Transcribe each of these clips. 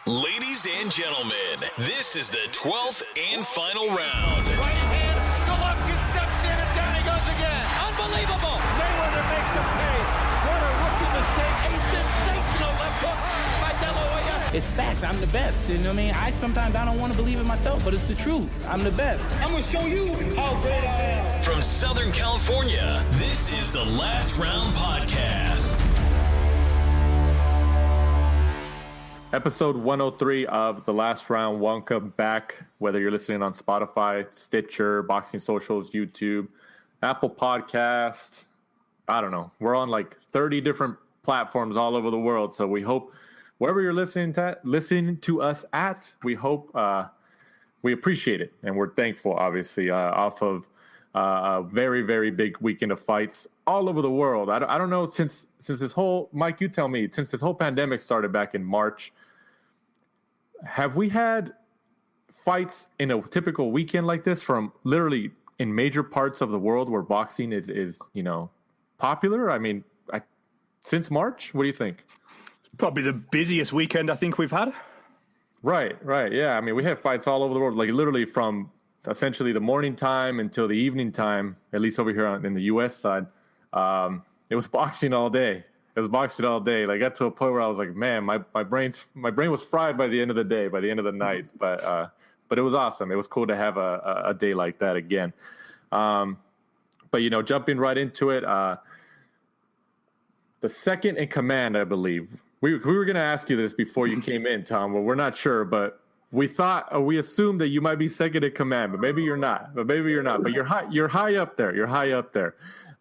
Ladies and gentlemen, this is the 12th and final round. Right hand, Golovkin steps in and down he goes again. Unbelievable. Mayweather makes him pay. What a rookie mistake. A sensational left hook by De La Hoya. It's facts. I'm the best. You know what I mean? Sometimes I don't want to believe it myself, but it's the truth. I'm the best. I'm going to show you how great I am. From Southern California, this is the Last Round Podcast. Episode 103 of The Last Round. Welcome back, whether you're listening on Spotify, Stitcher, Boxing Socials, YouTube, Apple Podcast. I don't know. We're on like 30 different platforms all over the world. So we hope wherever you're listening to us at, we hope we appreciate it. And we're thankful, obviously, off of a very, very big weekend of fights all over the world. I don't know, since this whole, Mike, you tell me, since this whole pandemic started back in March, have we had fights in a typical weekend like this from literally in major parts of the world where boxing is popular? I mean, since March, what do you think? Probably the busiest weekend I think we've had. Right. Yeah. I mean, we have fights all over the world, like literally from essentially the morning time until the evening time, at least over here in the U.S. side. It was boxing all day. Like, I got to a point where I was like, man, my brain was fried by the end of the day, by the end of the night. But it was awesome. It was cool to have a day like that again. But jumping right into it, the second in command, I believe. We were going to ask you this before you came in, Tom. Well, we're not sure, but we assumed that you might be second in command, but maybe you're not. But you're high up there.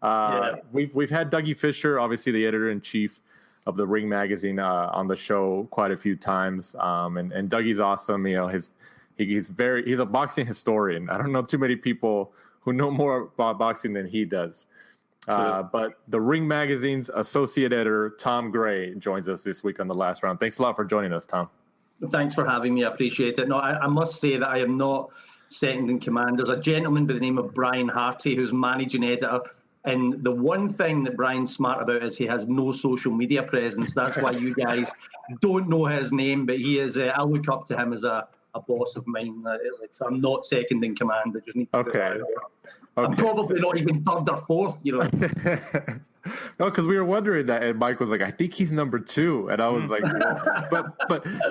Yeah. We've had Dougie Fisher, obviously the editor-in-chief of the Ring magazine, on the show quite a few times. And Dougie's awesome. He's a boxing historian. I don't know too many people who know more about boxing than he does. But the Ring magazine's associate editor, Tom Gray, joins us this week on The Last Round. Thanks a lot for joining us, Tom. Thanks for having me. I appreciate it. No, I must say that I am not second in command. There's a gentleman by the name of Brian Harty who's managing editor. And the one thing that Brian's smart about is he has no social media presence. That's why you guys don't know his name, but he is. I look up to him as a boss of mine. So I'm not second in command. I just need to. Okay. I'm probably not even third or fourth. No, because we were wondering that, and Mike was like, "I think he's number 2," and I was like,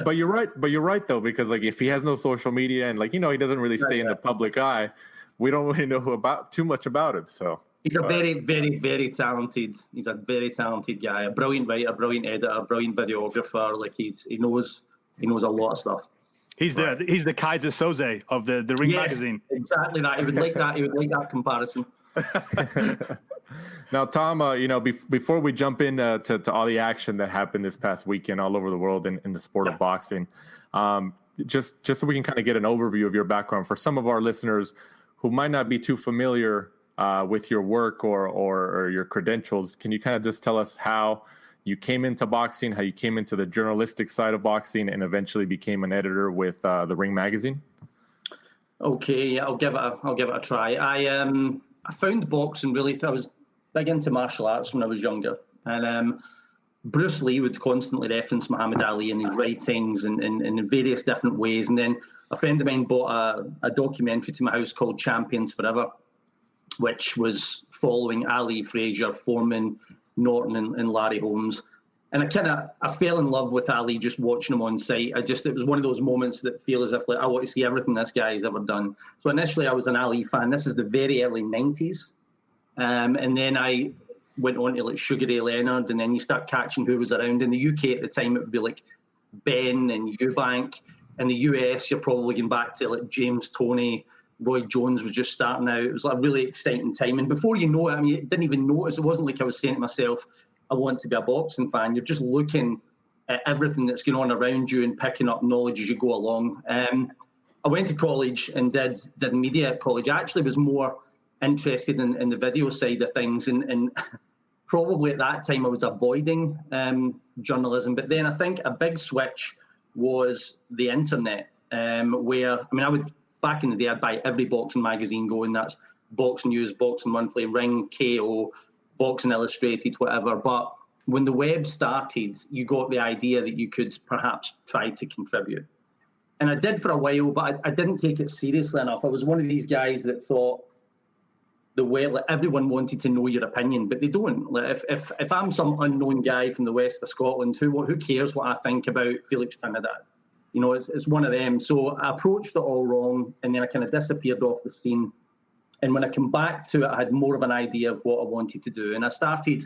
"But you're right. But you're right though, because like if he has no social media and he doesn't really stay in the public eye, we don't really know too much about him." So. He's a very, very, very talented. He's a very talented guy. A brilliant writer, brilliant editor, brilliant videographer. He knows a lot of stuff. He's the Kaiser Soze of the Ring magazine. Exactly that. He would like that. He would like that comparison. Now, Tom, before we jump into to all the action that happened this past weekend all over the world in the sport of boxing, just so we can kind of get an overview of your background for some of our listeners who might not be too familiar with your work or your credentials, can you kind of just tell us how you came into boxing, how you came into the journalistic side of boxing, and eventually became an editor with the Ring magazine? Okay, yeah, I'll give it a try. I found boxing really. I was big into martial arts when I was younger, and Bruce Lee would constantly reference Muhammad Ali in his writings and in various different ways. And then a friend of mine bought a documentary to my house called Champions Forever, which was following Ali, Frazier, Foreman, Norton, and Larry Holmes. And I fell in love with Ali just watching him on site. It was one of those moments that feel as if I want to see everything this guy's ever done. So initially I was an Ali fan. This is the very early 90s. And then I went on to Sugar Ray Leonard, and then you start catching who was around. In the UK at the time, it would be like Ben and Eubank. In the US, you're probably going back to James Toney. Roy Jones was just starting out. It was a really exciting time. And before you know it, I didn't even notice. It wasn't like I was saying to myself, I want to be a boxing fan. You're just looking at everything that's going on around you and picking up knowledge as you go along. I went to college and did media at college. I actually was more interested in the video side of things. And probably at that time I was avoiding journalism. But then I think a big switch was the internet, where, I would... Back in the day, I'd buy every boxing magazine going. That's Boxing News, Boxing Monthly, Ring, KO, Boxing Illustrated, whatever. But when the web started, you got the idea that you could perhaps try to contribute. And I did for a while, but I didn't take it seriously enough. I was one of these guys that thought the way, like, everyone wanted to know your opinion, but they don't. Like, if I'm some unknown guy from the west of Scotland, who cares what I think about Felix Trinidad? You know, it's one of them. So I approached it all wrong, and then I kind of disappeared off the scene. And when I come back to it, I had more of an idea of what I wanted to do. And I started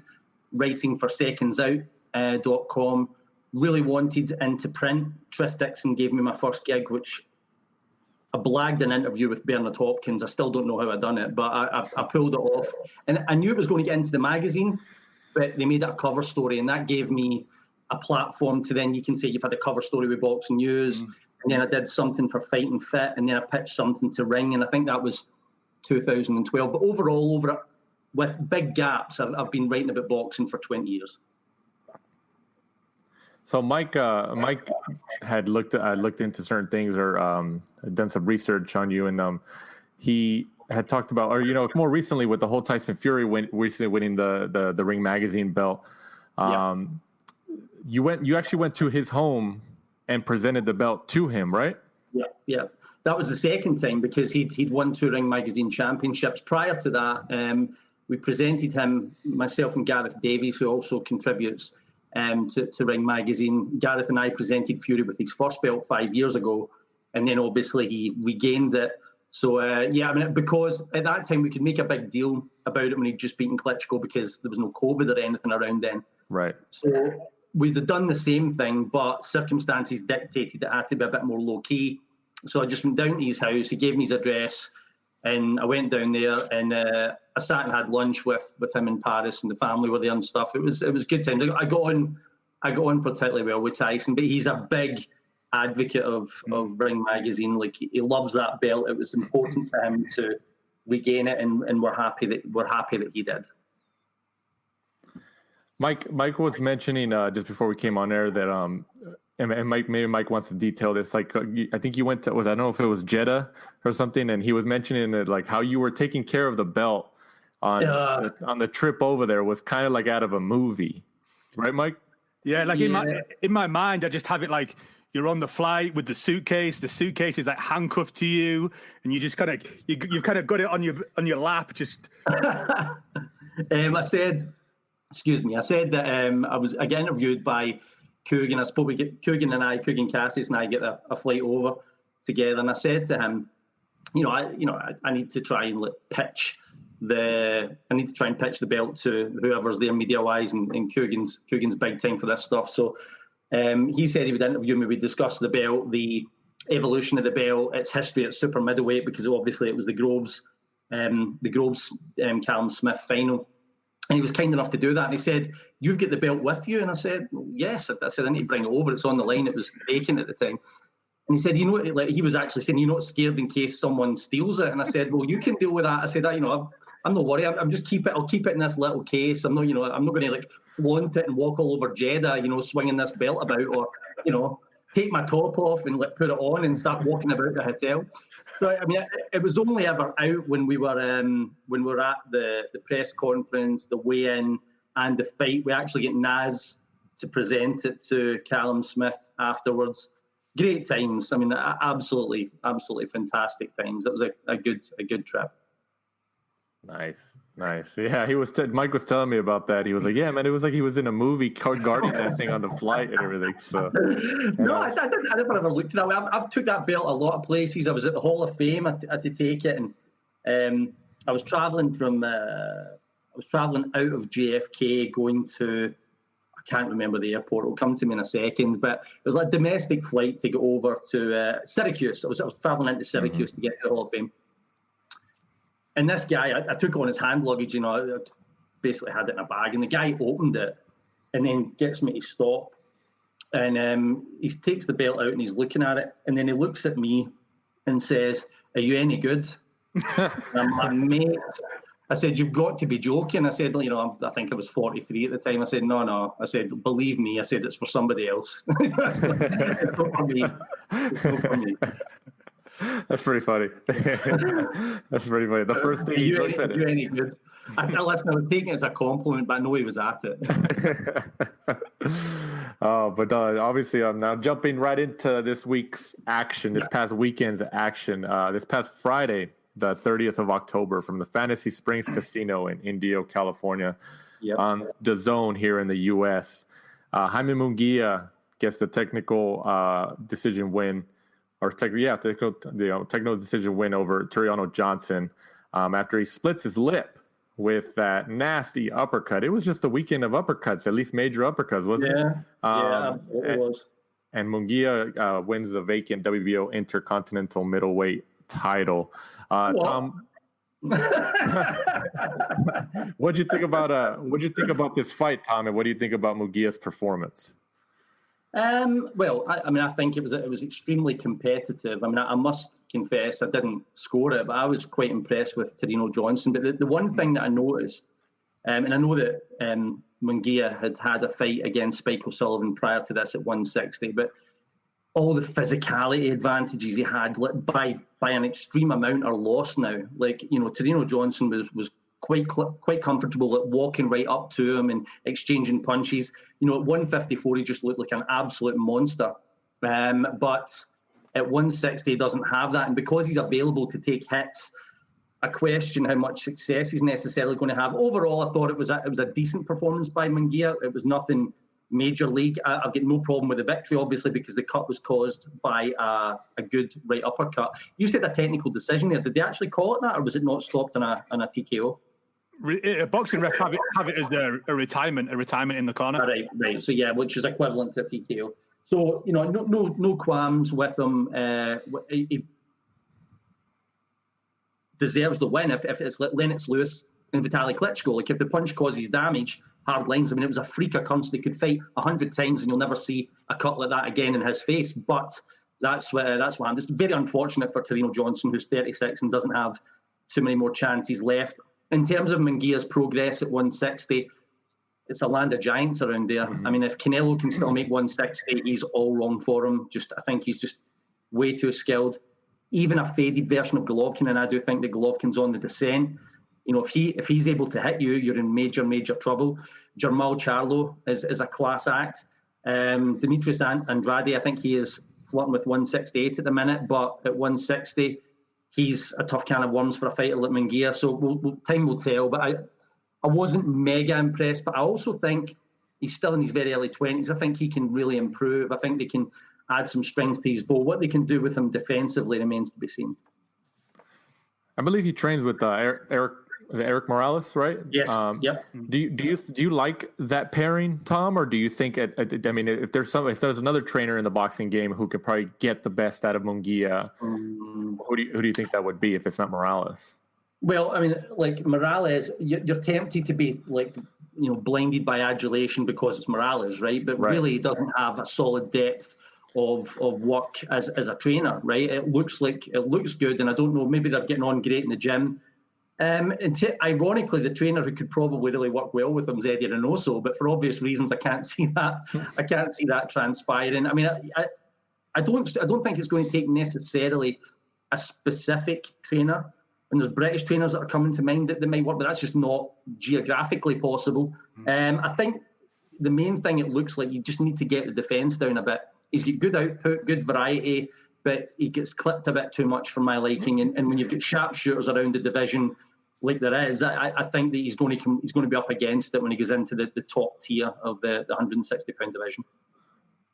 writing for secondsout.com, really wanted into print. Tris Dixon gave me my first gig, which I blagged an interview with Bernard Hopkins. I still don't know how I done it, but I pulled it off. And I knew it was going to get into the magazine, but they made it a cover story, and that gave me a platform to then, you can say you've had a cover story with Boxing News, and then I did something for Fight and Fit, and then I pitched something to Ring, and I think that was 2012. But overall, with big gaps, I've been writing about boxing for 20 years. So Mike had looked into certain things, or done some research on you, and he had talked about, or more recently with the whole Tyson Fury recently winning the Ring magazine belt. You actually went to his home and presented the belt to him, right? Yeah. That was the second time, because he'd won 2 Ring magazine championships. Prior to that, we presented him, myself and Gareth Davies, who also contributes to Ring magazine. Gareth and I presented Fury with his first belt 5 years ago, and then obviously he regained it. So because at that time we could make a big deal about it when he'd just beaten Klitschko, because there was no COVID or anything around then. Right. So we'd have done the same thing, but circumstances dictated it had to be a bit more low key. So I just went down to his house. He gave me his address, and I went down there, and I sat and had lunch with him in Paris, and the family were there and stuff. It was good times. I got on particularly well with Tyson, but he's a big advocate of Ring magazine. Like, he loves that belt. It was important to him to regain it, and we're happy that he did. Mike was mentioning just before we came on air that and Mike wants to detail this. Like, I think you went to, I don't know if it was Jeddah or something, and he was mentioning that, like, how you were taking care of the belt on the trip over there was kind of like out of a movie, right, Mike? Yeah, like in my mind, I just have it like you're on the flight with the suitcase. The suitcase is like handcuffed to you, and you just kind of you've kind of got it on your lap. Just I said that I get interviewed by Coogan. I spoke with Coogan Cassius and I get a flight over together, and I said to him, I need to try and pitch the belt to whoever's there media wise, and Coogan's big time for this stuff. So he said he would interview me. We discussed the belt, the evolution of the belt, its history at super middleweight, because obviously it was the Groves Callum Smith final. And he was kind enough to do that. And he said, "You've got the belt with you?" And I said, well, yes. I said, I need to bring it over. It's on the line. It was vacant at the time. And he said, like, he was actually saying, you're not scared in case someone steals it? And I said, well, you can deal with that. I said, I'm not worried. I'm just I'll keep it in this little case. I'm not going to like flaunt it and walk all over Jeddah, swinging this belt about, or, take my top off and put it on and start walking about the hotel. So I mean, it was only ever out when we were at the press conference, the weigh-in, and the fight. We actually get Naz to present it to Callum Smith afterwards. Great times. I mean, absolutely fantastic times. It was a good trip. Nice. Yeah, Mike was telling me about that. He was like, "Yeah, man, it was like he was in a movie guarding that thing on the flight and everything." So, no, I never ever looked at that way. I've took that belt a lot of places. I was at the Hall of Fame. I had to take it, and I was traveling out of JFK, going to, I can't remember the airport. It'll come to me in a second, but it was like a domestic flight to go over to Syracuse. I was traveling into Syracuse to get to the Hall of Fame. And this guy, I took on his hand luggage, I basically had it in a bag, and the guy opened it and then gets me to stop. And he takes the belt out and he's looking at it, and then he looks at me and says, "Are you any good?" And I'm like, "Mate," I said, "you've got to be joking." I said, I think I was 43 at the time. I said, no. I said, "Believe me," I said, "it's for somebody else." It's not for me. It's not for me. That's pretty funny. That's pretty funny. The first thing he looks at it. Any good? Listen, I was taking it as a compliment, but I know he was at it. But obviously, I'm now jumping right into this week's action, this past weekend's action. This past Friday, the 30th of October, from the Fantasy Springs Casino in Indio, California, on DAZN here in the U.S. Jaime Munguia gets the technical decision win, technical decision win over Toriano Johnson after he splits his lip with that nasty uppercut. It was just a weekend of uppercuts, at least major uppercuts, wasn't it? It was. And Munguia wins the vacant WBO Intercontinental Middleweight title. Tom, what'd you think about this fight, Tom, and what do you think about Munguia's performance? Well, I think it was extremely competitive. I must confess I didn't score it, but I was quite impressed with Toriano Johnson. But the one thing that I noticed, and I know that Munguia had a fight against Spike O'Sullivan prior to this at 160, but all the physicality advantages he had by an extreme amount are lost now. Toriano Johnson was quite comfortable at walking right up to him and exchanging punches. At 154, he just looked like an absolute monster. But at 160, he doesn't have that. And because he's available to take hits, I question how much success he's necessarily going to have. Overall, I thought it was a decent performance by Munguia. It was nothing major league. I've got no problem with the victory, obviously, because the cut was caused by a good right uppercut. You said a technical decision there. Did they actually call it that, or was it not stopped on a TKO? A boxing ref have it as a retirement in the corner. Right. So which is equivalent to a TKO. So no qualms with him. He deserves the win if it's like Lennox Lewis and Vitaly Klitschko. Like if the punch causes damage, hard lines. It was a freak occurrence. They could fight 100 times and you'll never see a cut like that again in his face. But that's what happened. It's very unfortunate for Toriano Johnson, who's 36 and doesn't have too many more chances left. In terms of Munguia's progress at 160, it's a land of giants around there. If Canelo can still make 160, he's all wrong for him. I think he's just way too skilled. Even a faded version of Golovkin, and I do think that Golovkin's on the descent. If he's able to hit you, you're in major, major trouble. Jermall Charlo is a class act. Demetrius Andrade, I think he is flirting with 168 at the minute, but at 160, he's a tough can of worms for a fighter like Munguia. So time will tell. But I wasn't mega impressed. But I also think he's still in his very early 20s. I think he can really improve. I think they can add some strings to his bow. What they can do with him defensively remains to be seen. I believe he trains with Eric Morales, right? Yes. Yep. Do you like that pairing, Tom, or do you think if there's another trainer in the boxing game who could probably get the best out of Munguia, who do you think that would be if it's not Morales? Well, like Morales, you're tempted to be blinded by adulation because it's Morales, right? But really, he doesn't have a solid depth of work as a trainer, right? It looks good, and I don't know, maybe they're getting on great in the gym. Ironically, the trainer who could probably really work well with him is Eddie Reynoso, but for obvious reasons, I can't see that. I can't see that transpiring. I don't think it's going to take necessarily a specific trainer. And there's British trainers that are coming to mind that might work, but that's just not geographically possible. I think the main thing, it looks like you just need to get the defence down a bit. He's got good output, good variety, but he gets clipped a bit too much for my liking. And when you've got sharpshooters around the division like there is, I think that he's going to be up against it when he goes into the top tier of the 160-pound division.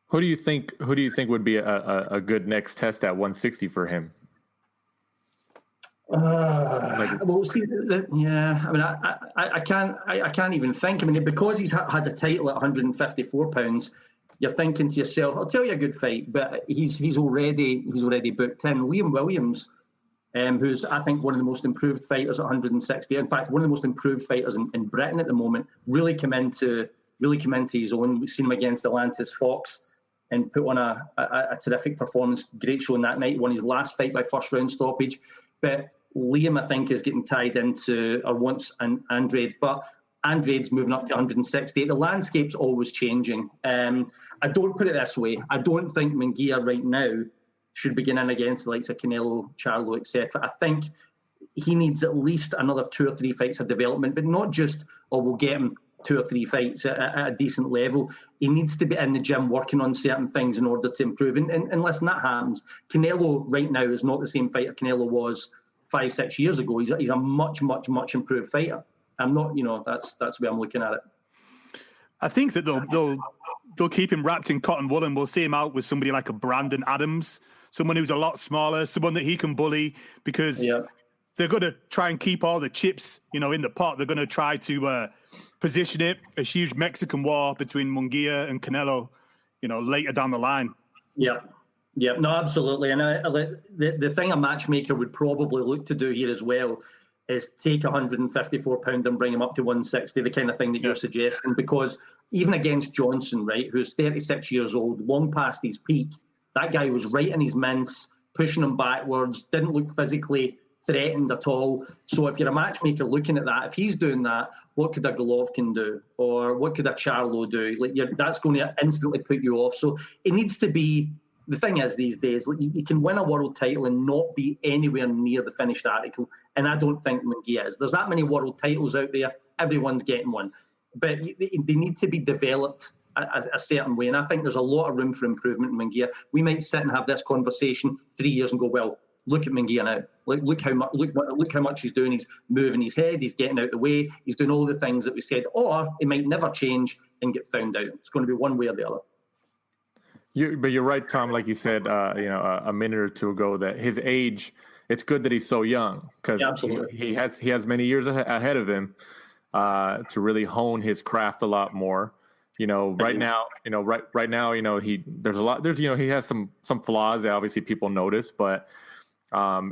Who do you think would be a good next test at 160 for him? Well, see, I can't even think. Because he's had a title at 154 pounds, you're thinking to yourself, I'll tell you a good fight, but he's already booked in. Liam Williams, who's I think one of the most improved fighters at 160. In fact, one of the most improved fighters in Britain at the moment. Really come into his own. We've seen him against Atlantis Fox and put on a terrific performance. Great showing that night. Won his last fight by first round stoppage. But Liam, I think, is getting tied into, or wants Andrade, but Andrade's moving up to 160. The landscape's always changing. I don't put it this way. I don't think Munguia right now should begin in against the likes of Canelo, Charlo, etc. I think he needs at least another 2 or 3 fights of development, but not just, we'll get him 2 or 3 fights at a decent level. He needs to be in the gym working on certain things in order to improve. And listen, that happens. Canelo right now is not the same fighter Canelo was 5-6 years ago. He's a much, much, much improved fighter. I'm not, that's the way I'm looking at it. I think that they'll keep him wrapped in cotton wool, and we'll see him out with somebody like a Brandon Adams, someone who's a lot smaller, someone that he can bully, because they're going to try and keep all the chips, in the pot. They're going to try to position it a huge Mexican war between Munguia and Canelo, later down the line. Yeah, no, absolutely. And the thing a matchmaker would probably look to do here as well is take a 154-pounder and bring him up to 160, the kind of thing that you're suggesting, because even against Johnson, right, who's 36 years old, long past his peak, that guy was right in his mince, pushing him backwards, didn't look physically threatened at all. So if you're a matchmaker looking at that, if he's doing that, what could a Golovkin do? Or what could a Charlo do? That's going to instantly put you off. So it needs to be, the thing is these days, you can win a world title and not be anywhere near the finished article. And I don't think Munguia is. There's that many world titles out there. Everyone's getting one. But they need to be developed a certain way. And I think there's a lot of room for improvement in Munguia. We might sit and have this conversation 3 years and go, well, look at Munguia now. Look how much he's doing. He's moving his head. He's getting out the way. He's doing all the things that we said. Or it might never change and get found out. It's going to be one way or the other. But you're right, Tom. Like you said, a minute or two ago, that his age. It's good that he's so young, because he has many years ahead of him to really hone his craft a lot more. Right now, he has some flaws that obviously people notice, but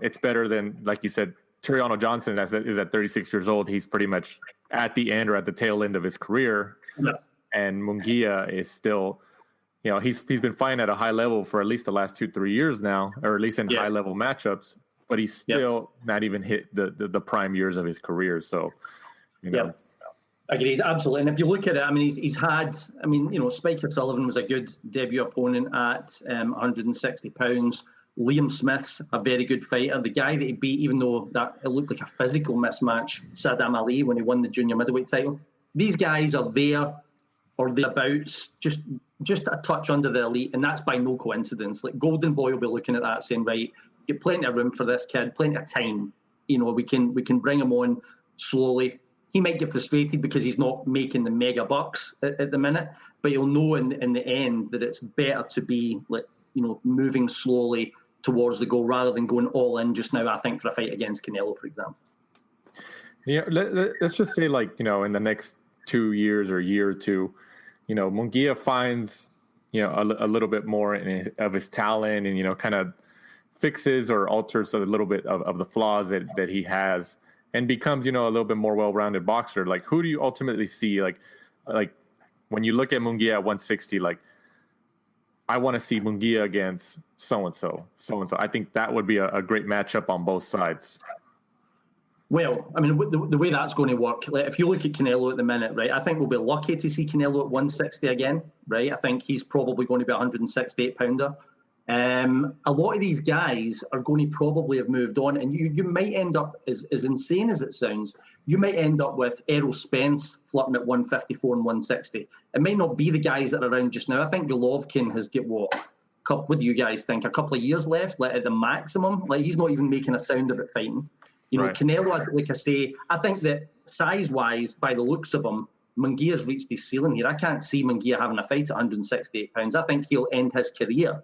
it's better than, like you said, Toriano Johnson is at 36 years old. He's pretty much at the end or at the tail end of his career. Yeah. And Munguia is still, he's been fighting at a high level for at least the last 2-3 years now, or at least in high level matchups, but he's still not even hit the prime years of his career. So, Agreed, absolutely. And if you look at it, he's had, Spiker Sullivan was a good debut opponent at 160 pounds. Liam Smith's a very good fighter. The guy that he beat, even though that it looked like a physical mismatch, Saddam Ali, when he won the junior middleweight title. These guys are there or thereabouts, just a touch under the elite, and that's by no coincidence. Like Golden Boy will be looking at that saying, right, get plenty of room for this kid, plenty of time. We can bring him on slowly. He might get frustrated because he's not making the mega bucks at the minute, but he'll know in the end that it's better to be moving slowly towards the goal rather than going all in just now, I think, for a fight against Canelo, for example. Yeah, let's just say, in the next 2 years or year or two, Munguia finds, a little bit more of his talent and, kind of fixes or alters a little bit of the flaws that he has, and becomes, a little bit more well-rounded boxer. Like, who do you ultimately see? Like when you look at Munguia at 160, I want to see Munguia against so-and-so. I think that would be a great matchup on both sides. Well, the way that's going to work, if you look at Canelo at the minute, right, I think we'll be lucky to see Canelo at 160 again, right? I think he's probably going to be a 168-pounder. A lot of these guys are going to probably have moved on, and you might end up, as insane as it sounds, you might end up with Errol Spence flirting at 154 and 160. It might not be the guys that are around just now. I think Golovkin has got what do you guys think? A couple of years left, at the maximum. He's not even making a sound of it fighting. Right. Canelo, like I say, I think that size-wise, by the looks of him, Munguia's reached his ceiling here. I can't see Munguia having a fight at 168 pounds. I think he'll end his career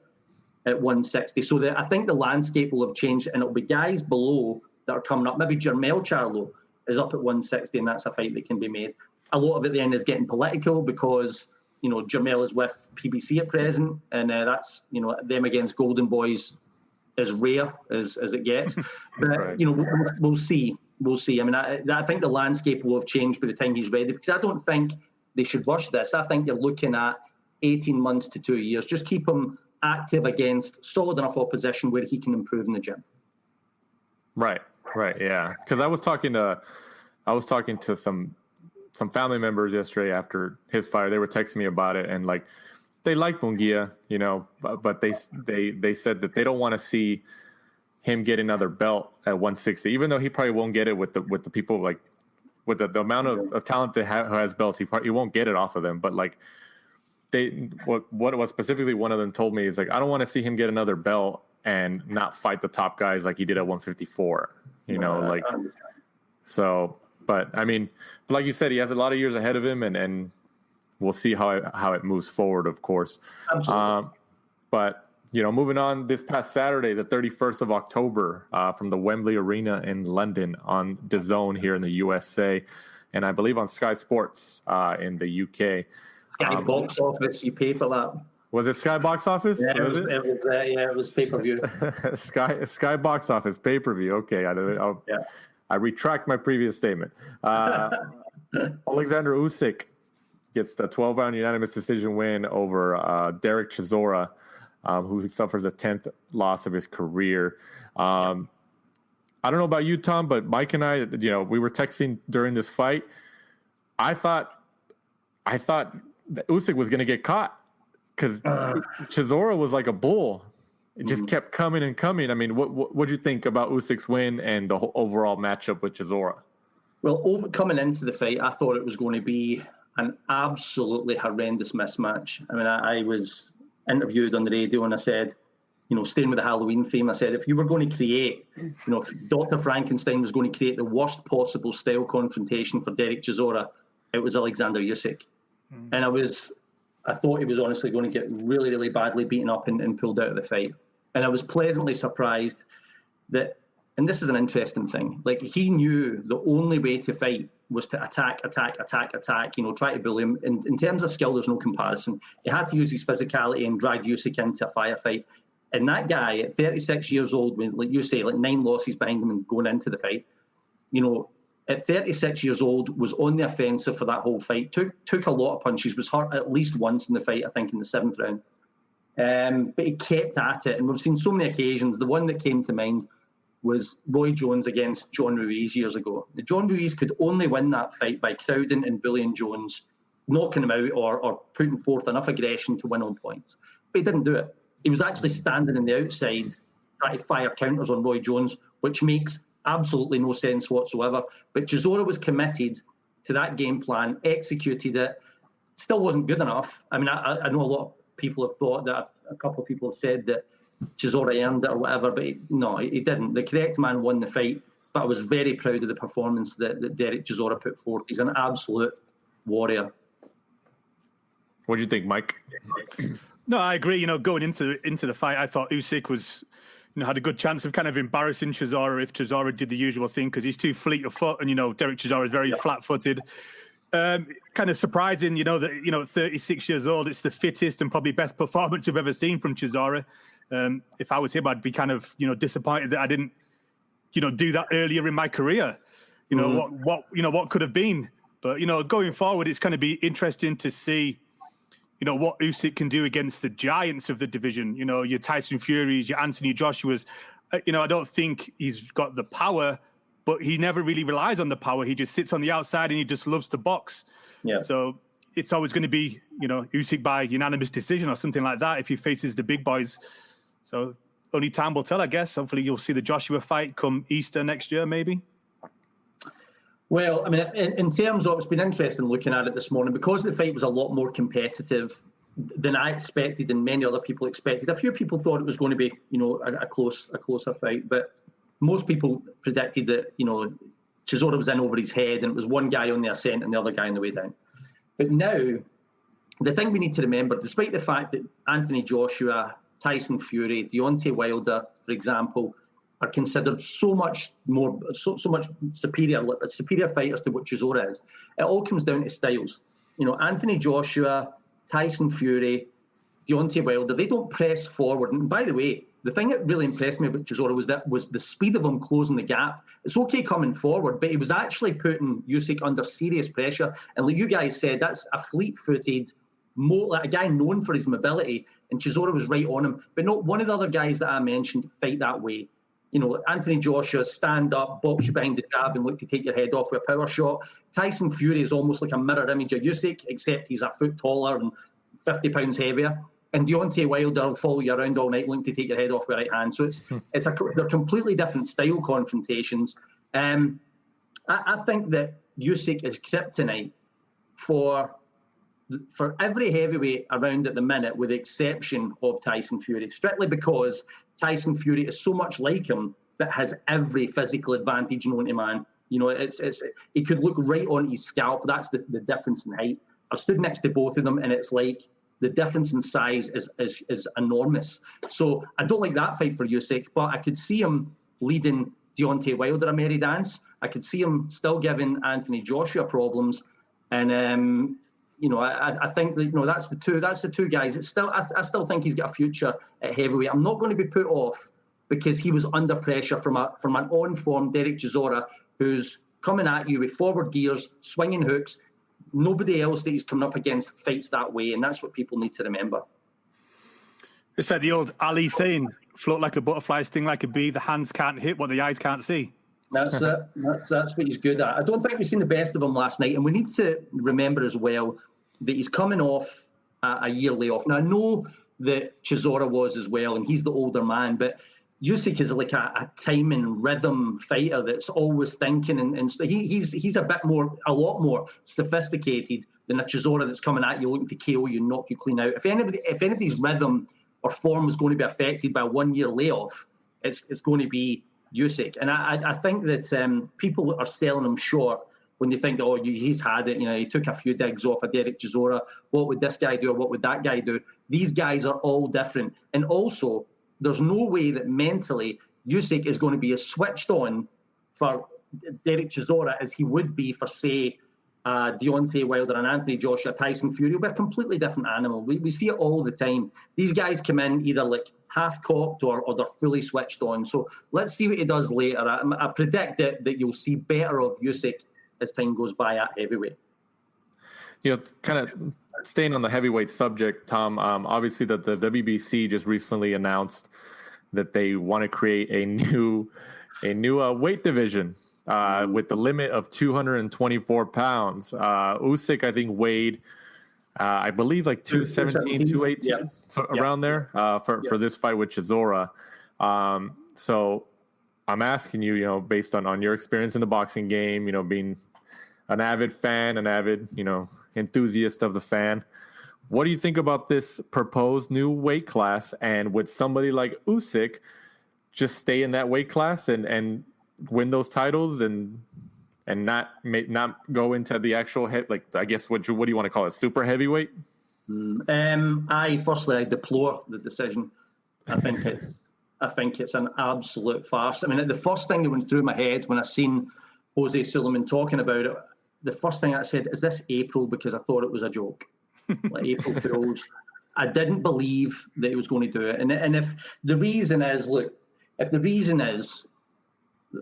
at 160. So I think the landscape will have changed, and it'll be guys below that are coming up. Maybe Jermell Charlo is up at 160, and that's a fight that can be made. A lot of it then is getting political because, Jermell is with PBC at present, and that's, them against Golden Boys as rare as it gets. But, right. We'll see. We'll see. I think the landscape will have changed by the time he's ready, because I don't think they should rush this. I think you're looking at 18 months to 2 years. Just keep him active against solid enough opposition where he can improve in the gym. Right, yeah. Because I was talking to some family members yesterday after his fight. They were texting me about it, and they like Munguia, you know, but they said that they don't want to see him get another belt at 160, even though he probably won't get it with the people like with the amount of talent that who has belts. He won't get it off of them. But like what was specifically one of them told me is like, I don't want to see him get another belt and not fight the top guys like he did at 154. You know, like so. But I mean, like you said, he has a lot of years ahead of him, and we'll see how it moves forward, of course. Absolutely. But you know, moving on, this past Saturday, the 31st of October, from the Wembley Arena in London on DAZN here in the USA, and I believe on Sky Sports in the UK. Sky Box Office, you pay for that. Was it Sky Box Office? Yeah, it was pay-per-view. Sky Box Office, pay-per-view. Okay, I retract my previous statement. Alexander Usyk gets the 12-round unanimous decision win over Derek Chisora, who suffers a 10th loss of his career. I don't know about you, Tom, but Mike and I, you know, we were texting during this fight. I thought that Usyk was going to get caught because Chisora was like a bull. It just kept coming and coming. I mean, what do you think about Usyk's win and the whole overall matchup with Chisora? Well, coming into the fight, I thought it was going to be an absolutely horrendous mismatch. I mean, I was interviewed on the radio and I said, you know, staying with the Halloween theme, I said, if you were going to create, you know, if Dr. Frankenstein was going to create the worst possible style confrontation for Derek Chisora, it was Alexander Usyk. And I thought he was honestly going to get really, really badly beaten up and pulled out of the fight. And I was pleasantly surprised that, and this is an interesting thing, like he knew the only way to fight was to attack, you know, try to bully him. In terms of skill, there's no comparison. He had to use his physicality and drag Usyk into a firefight. And that guy at 36 years old, when, like you say, like 9 losses behind him and going into the fight, you know, at 36 years old, was on the offensive for that whole fight, took a lot of punches, was hurt at least once in the fight, I think, in the 7th round. But he kept at it. And we've seen so many occasions. The one that came to mind was Roy Jones against John Ruiz years ago. John Ruiz could only win that fight by crowding and bullying Jones, knocking him out or putting forth enough aggression to win on points. But he didn't do it. He was actually standing on the outside trying to fire counters on Roy Jones, which makes absolutely no sense whatsoever. But Chisora was committed to that game plan, executed it, still wasn't good enough. I mean, I know a lot of people have thought that, a couple of people have said that Chisora earned it or whatever, but he didn't. The correct man won the fight, but I was very proud of the performance that Derek Chisora put forth. He's an absolute warrior. What do you think, Mike? No, I agree. You know, going into the fight, I thought Usyk was, you know, had a good chance of kind of embarrassing Chisora if Chisora did the usual thing, because he's too fleet of foot, and you know Derek Chisora is very flat-footed. Kind of surprising, you know, that, you know, at 36 years old, it's the fittest and probably best performance you've ever seen from Chisora. If I was him, I'd be kind of, you know, disappointed that I didn't, you know, do that earlier in my career. You know, what could have been. But, you know, going forward, it's going to be interesting to see, you know, what Usyk can do against the giants of the division. You know, your Tyson Furies, your Anthony Joshuas. You know, I don't think he's got the power, but he never really relies on the power. He just sits on the outside and he just loves to box. Yeah. So it's always going to be, you know, Usyk by unanimous decision or something like that if he faces the big boys. So only time will tell, I guess. Hopefully you'll see the Joshua fight come Easter next year, maybe. Well, I mean, in terms of, it's been interesting looking at it this morning, because the fight was a lot more competitive than I expected and many other people expected. A few people thought it was going to be, you know, a closer fight, but most people predicted that, you know, Chisora was in over his head and it was one guy on the ascent and the other guy on the way down. But now, the thing we need to remember, despite the fact that Anthony Joshua, Tyson Fury, Deontay Wilder, for example, are considered so much superior fighters to what Chisora is, it all comes down to styles. You know, Anthony Joshua, Tyson Fury, Deontay Wilder, they don't press forward. And by the way, the thing that really impressed me about Chisora was the speed of him closing the gap. It's okay coming forward, but he was actually putting Usyk under serious pressure. And like you guys said, that's a fleet-footed, like a guy known for his mobility, and Chisora was right on him. But not one of the other guys that I mentioned fight that way. You know, Anthony Joshua, stand up, box you behind the jab and look to take your head off with a power shot. Tyson Fury is almost like a mirror image of Usyk, except he's a foot taller and 50 pounds heavier, and Deontay Wilder will follow you around all night looking to take your head off with right hand. So they're completely different style confrontations. I think that Usyk is kryptonite for every heavyweight around at the minute, with the exception of Tyson Fury, strictly because Tyson Fury is so much like him that has every physical advantage known to man. You know, it could look right on his scalp. That's the difference in height. I've stood next to both of them, and it's like the difference in size is enormous. So I don't like that fight for Usyk, but I could see him leading Deontay Wilder a merry dance. I could see him still giving Anthony Joshua problems, and you know, I think that, you know, that's the two guys. It's still, I still think he's got a future at heavyweight. I'm not going to be put off because he was under pressure from an on-form Derek Chisora, who's coming at you with forward gears, swinging hooks. Nobody else that he's coming up against fights that way, and that's what people need to remember. It's like the old Ali saying, float like a butterfly, sting like a bee, the hands can't hit what the eyes can't see. That's it. That's what he's good at. I don't think we've seen the best of him last night, and we need to remember as well that he's coming off a year layoff. Now, I know that Chisora was as well, and he's the older man, but Usyk is like a time and rhythm fighter that's always thinking, and he's a lot more sophisticated than a Chisora that's coming at you looking to KO you, knock you clean out. If anybody's rhythm or form is going to be affected by a 1 year layoff, it's going to be Usyk. And I think that people are selling him short when they think, oh, he's had it. You know, he took a few digs off of Derek Chisora. What would this guy do, or what would that guy do? These guys are all different, and also, there's no way that mentally Usyk is going to be as switched on for Derek Chisora as he would be for, say, Deontay Wilder and Anthony Joshua, Tyson Fury. He'll be a completely different animal. We see it all the time. These guys come in either like half-cocked or they're fully switched on. So let's see what he does later. I predict that you'll see better of Usyk as time goes by at heavyweight. You know, kind of staying on the heavyweight subject, Tom, obviously the WBC just recently announced that they want to create a new weight division with the limit of 224 pounds. Usyk, I think, weighed, I believe, like 217, 218, yeah. So around there for this fight with Chisora. So I'm asking you, you know, based on your experience in the boxing game, you know, being an avid fan, you know, enthusiast of the fan, what do you think about this proposed new weight class? And would somebody like Usyk just stay in that weight class and win those titles and not go into the actual like, I guess what do you want to call it, super heavyweight? I deplore the decision. I think it's an absolute farce. I mean, the first thing that went through my head when I seen Jose Sulaiman talking about it, the first thing I said, is this April? Because I thought it was a joke, like April Fools. I didn't believe that he was going to do it. And if the reason is,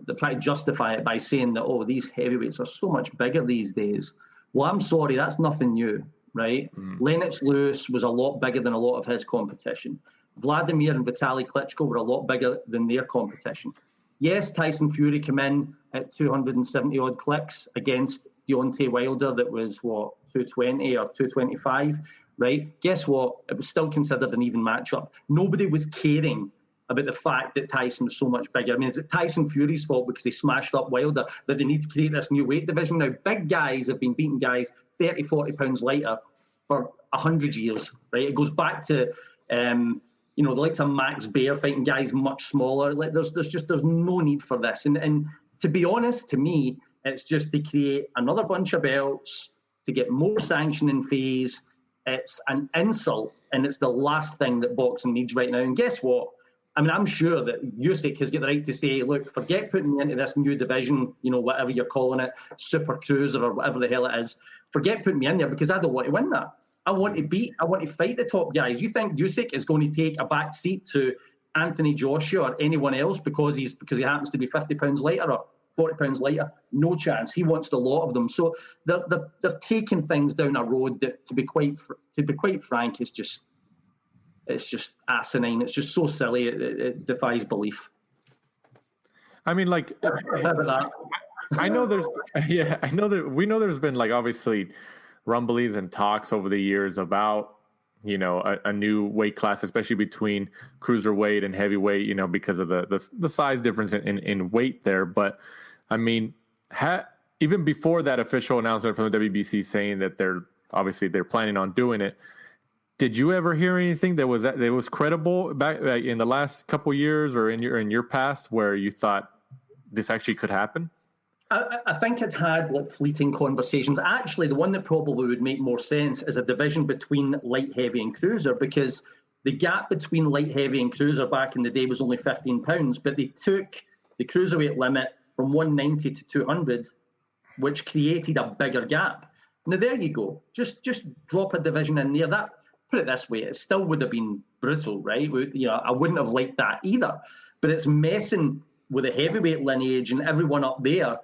they try to justify it by saying that, oh, these heavyweights are so much bigger these days. Well, I'm sorry, that's nothing new, right? Lennox Lewis was a lot bigger than a lot of his competition. Vladimir and Vitaly Klitschko were a lot bigger than their competition. Yes, Tyson Fury came in at 270-odd clicks against Deontay Wilder that was, 220 or 225, right? Guess what? It was still considered an even matchup. Nobody was caring about the fact that Tyson was so much bigger. I mean, is it Tyson Fury's fault because he smashed up Wilder that they need to create this new weight division? Now, big guys have been beating guys 30, 40 pounds lighter for 100 years, right? It goes back to... the likes of Max Baer fighting guys much smaller. Like there's no need for this. And to be honest, to me, it's just to create another bunch of belts, to get more sanctioning fees. It's an insult, and it's the last thing that boxing needs right now. And guess what? I mean, I'm sure that Usyk has got the right to say, look, forget putting me into this new division, whatever you're calling it, Super Cruiser or whatever the hell it is. Forget putting me in there because I don't want to win that. I want to fight the top guys. You think Usyk is going to take a back seat to Anthony Joshua or anyone else because he happens to be 50 pounds lighter or 40 pounds lighter? No chance. He wants the lot of them. So they're taking things down a road that, to be quite frank, is just asinine. It's just so silly. It defies belief. I mean, like, I know that we know there's been, like, obviously rumblings and talks over the years about a new weight class, especially between cruiserweight and heavyweight, because of the size difference in weight there. But I mean, even before that official announcement from the WBC saying that they're planning on doing it, did you ever hear anything that was credible back in the last couple years or in your past where you thought this actually could happen? I think it had like fleeting conversations. Actually, the one that probably would make more sense is a division between light heavy and cruiser, because the gap between light heavy and cruiser back in the day was only 15 pounds, but they took the cruiserweight limit from 190 to 200, which created a bigger gap. Now there you go. Just drop a division in there. That, put it this way, it still would have been brutal, right? I wouldn't have liked that either. But it's messing with the heavyweight lineage and everyone up there.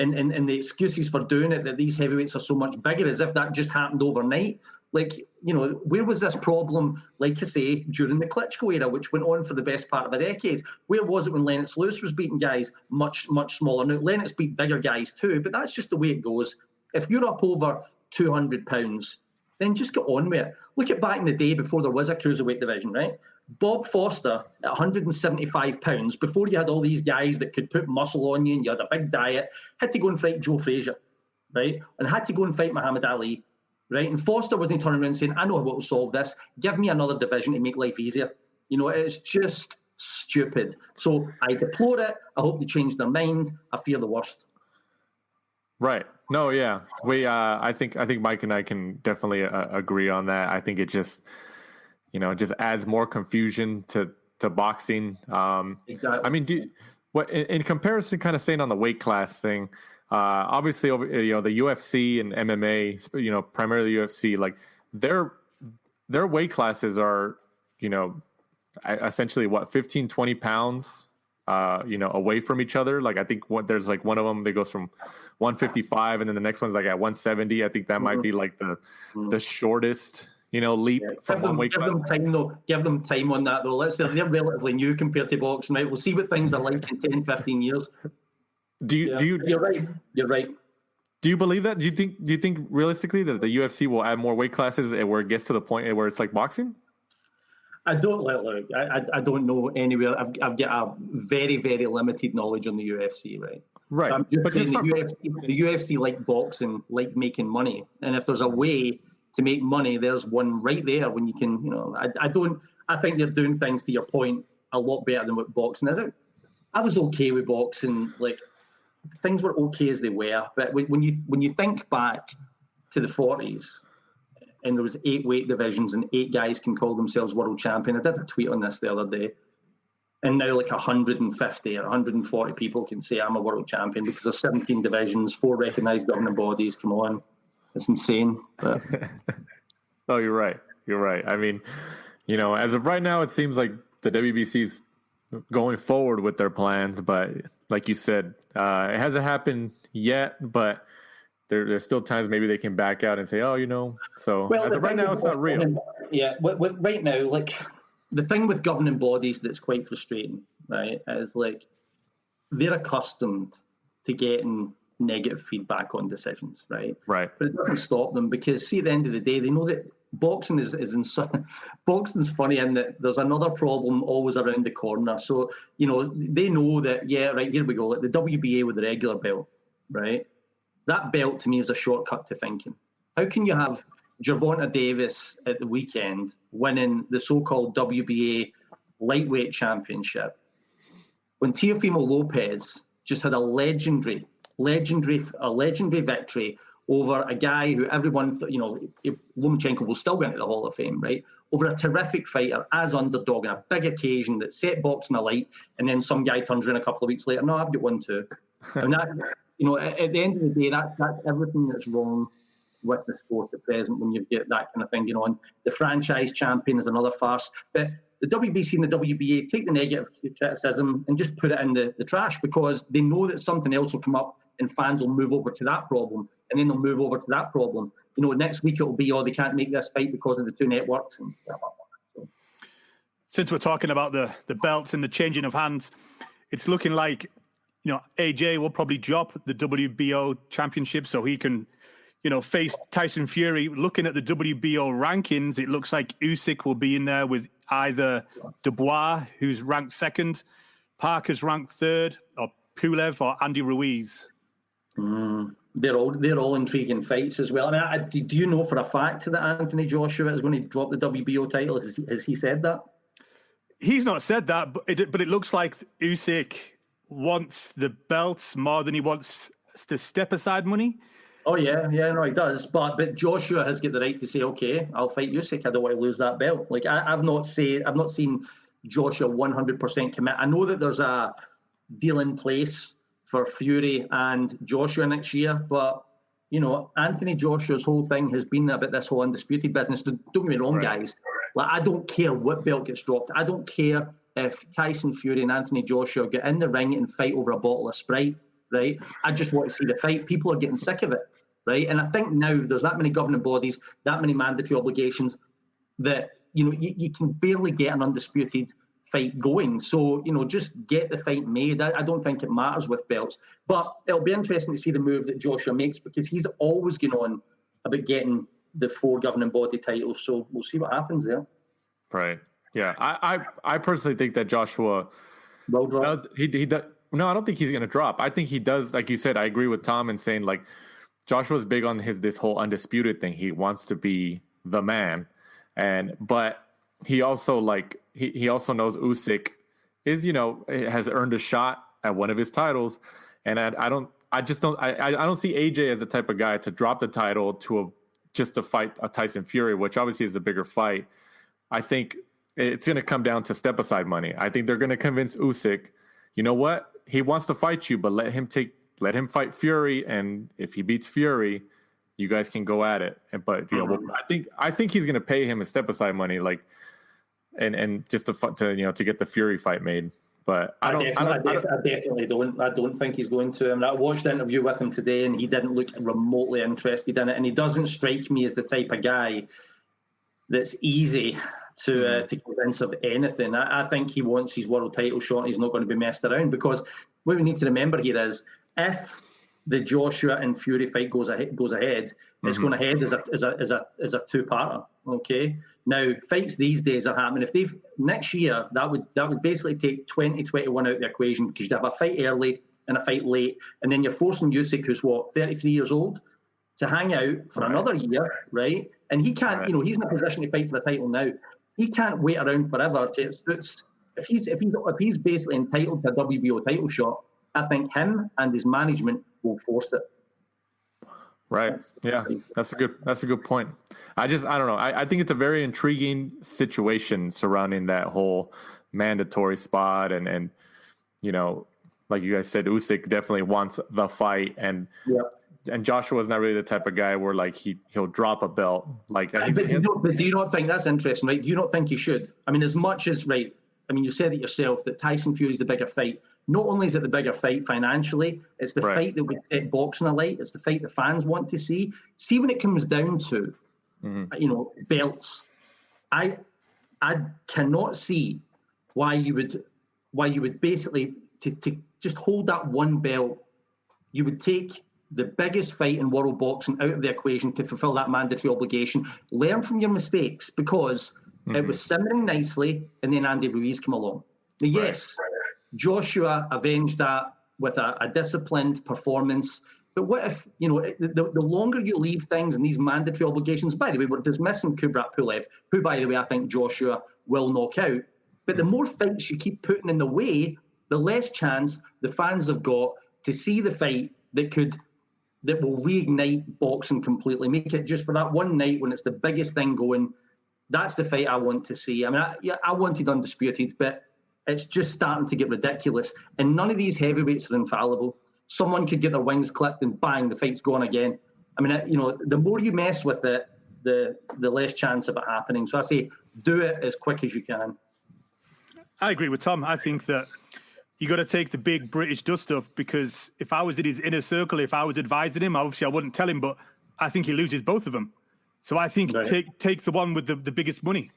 And the excuses for doing it, that these heavyweights are so much bigger, as if that just happened overnight. Like, where was this problem, like I say, during the Klitschko era, which went on for the best part of a decade? Where was it when Lennox Lewis was beating guys much, much smaller? Now, Lennox beat bigger guys too, but that's just the way it goes. If you're up over 200 pounds, then just get on with it. Look at back in the day before there was a cruiserweight division, right? Bob Foster at 175 pounds, before you had all these guys that could put muscle on you and you had a big diet, had to go and fight Joe Frazier, right? And had to go and fight Muhammad Ali, right? And Foster wasn't turning around saying, I know what will solve this. Give me another division to make life easier. It's just stupid. So I deplore it. I hope they change their mind. I fear the worst. Right. No, yeah. I think Mike and I can definitely agree on that. I think it just, just adds more confusion to boxing. Exactly. I mean, in comparison, kind of staying on the weight class thing, obviously over, the UFC and MMA, primarily the UFC, like their weight classes are, essentially 15, 20 pounds, away from each other. Like I think there's like one of them that goes from 155 and then the next one's like at 170. I think that might be like the shortest, leap from one weight class. Give them time on that though. Let's say they're relatively new compared to boxing, right? We'll see what things are like in 10, 15 years. You're right. Do you believe that? Do you think realistically that the UFC will add more weight classes where it gets to the point where it's like boxing? I don't I don't know anywhere. I've got a very, very limited knowledge on the UFC, right? Right. I'm just saying the UFC like boxing, like making money. And if there's a way to make money, there's one right there when you can, I think they're doing things, to your point, a lot better than what boxing is. I was okay with boxing, like things were okay as they were. But when you think back to the 40s, and there was 8 weight divisions and 8 guys can call themselves world champion. I did a tweet on this the other day. And now like 150 or 140 people can say I'm a world champion because there's 17 divisions, 4 recognised governing bodies. Come on. It's insane. But... Oh, you're right. I mean, as of right now, it seems like the WBC's going forward with their plans. But like you said, it hasn't happened yet, but there's still times maybe they can back out and say, so as of right now, it's not real. Yeah, right now, like the thing with governing bodies that's quite frustrating, right, is like they're accustomed to getting negative feedback on decisions, right? Right. But it doesn't stop them because, see, at the end of the day, they know that boxing is boxing's funny in that there's another problem always around the corner. So, they know that, yeah, right, here we go, like the WBA with the regular belt, right? That belt to me is a shortcut to thinking. How can you have Gervonta Davis at the weekend winning the so-called WBA lightweight championship when Teofimo Lopez just had a legendary victory over a guy who everyone thought, Lomachenko will still go into the Hall of Fame, right? Over a terrific fighter as underdog in a big occasion that set boxing alight, and then some guy turns around a couple of weeks later, no, I've got one too. And that, at the end of the day, that's everything that's wrong with the sport at present when you get that kind of thing going on. The franchise champion is another farce. But the WBC and the WBA take the negative criticism and just put it in the trash because they know that something else will come up and fans will move over to that problem and then they'll move over to that problem. Next week it'll be, they can't make this fight because of the 2 networks and blah, blah, blah. So. Since we're talking about the belts and the changing of hands, it's looking like, AJ will probably drop the WBO championship so he can, face Tyson Fury. Looking at the WBO rankings, it looks like Usyk will be in there with either Dubois, who's ranked second, Parker's ranked third, or Pulev or Andy Ruiz. They're all intriguing fights as well. I mean, do you know for a fact that Anthony Joshua is going to drop the WBO title? Has he said that? He's not said that, but it looks like Usyk wants the belts more than he wants the step-aside money. Oh, yeah, no, he does. But Joshua has got the right to say, okay, I'll fight Usyk. I don't want to lose that belt. Like, I've not seen Joshua 100% commit. I know that there's a deal in place for Fury and Joshua next year, but, Anthony Joshua's whole thing has been about this whole undisputed business. Don't get me wrong, guys. Like, I don't care what belt gets dropped. I don't care if Tyson Fury and Anthony Joshua get in the ring and fight over a bottle of Sprite, right? I just want to see the fight. People are getting sick of it, right? And I think now there's that many governing bodies, that many mandatory obligations that, you can barely get an undisputed fight going. So, just get the fight made. I don't think it matters with belts. But it'll be interesting to see the move that Joshua makes, because he's always going on about getting the 4 governing body titles. So we'll see what happens there. Right. Yeah. I personally think that Joshua will drop. He does. No, I don't think he's going to drop. I think he does. Like you said, I agree with Tom in saying, like, Joshua's big on this whole undisputed thing. He wants to be the man. But he also he also knows Usyk is, has earned a shot at one of his titles. And I don't see AJ as the type of guy to drop the title just to fight a Tyson Fury, which obviously is a bigger fight. I think it's going to come down to step-aside money. I think they're going to convince Usyk, you know what? He wants to fight you, but let him fight Fury, and if he beats Fury, you guys can go at it. But I think he's going to pay him a step-aside money, like, and just to get the Fury fight made. But I definitely don't. I don't think he's going to. I mean, I watched the interview with him today, and he didn't look remotely interested in it. And he doesn't strike me as the type of guy that's easy to convince of anything. I think he wants his world title shot, and he's not going to be messed around. Because what we need to remember here is, if the Joshua and Fury fight goes ahead, it's going ahead as a two-parter. Okay. Now, fights these days are happening. If they've next year, that would basically take 2021 out of the equation, because you'd have a fight early and a fight late, and then you're forcing Usyk, who's 33 years old, to hang out for another year, right? And he can't, he's in a position to fight for the title now. He can't wait around forever. If he's basically entitled to a WBO title shot, I think him and his management will force it. Right. Yeah, that's a good point. I don't know. I think it's a very intriguing situation surrounding that whole mandatory spot, and like you guys said, Usyk definitely wants the fight, and Joshua's not really the type of guy where like he'll drop a belt. Like, but do you not think that's interesting, right? Do you not think he should? I mean, as much as you said it yourself that Tyson Fury's the bigger fight. Not only is it the bigger fight financially, it's the fight that would set boxing alight. It's the fight the fans want to see. See, when it comes down to, belts, I cannot see why you would basically to just hold that one belt. You would take the biggest fight in world boxing out of the equation to fulfill that mandatory obligation. Learn from your mistakes, because it was simmering nicely, and then Andy Ruiz came along. Now, yes. Joshua avenged that with a disciplined performance. But what if, the longer you leave things in these mandatory obligations, by the way, we're dismissing Kubrat Pulev, who, by the way, I think Joshua will knock out. But the more fights you keep putting in the way, the less chance the fans have got to see the fight that will reignite boxing completely. Make it just for that one night when it's the biggest thing going. That's the fight I want to see. I mean, I wanted undisputed, but it's just starting to get ridiculous. And none of these heavyweights are infallible. Someone could get their wings clipped and bang, the fight's gone again. I mean, the more you mess with it, the less chance of it happening. So I say, do it as quick as you can. I agree with Tom. I think that you got to take the big British dust up, because if I was in his inner circle, if I was advising him, obviously I wouldn't tell him, but I think he loses both of them. So I think take the one with the biggest money.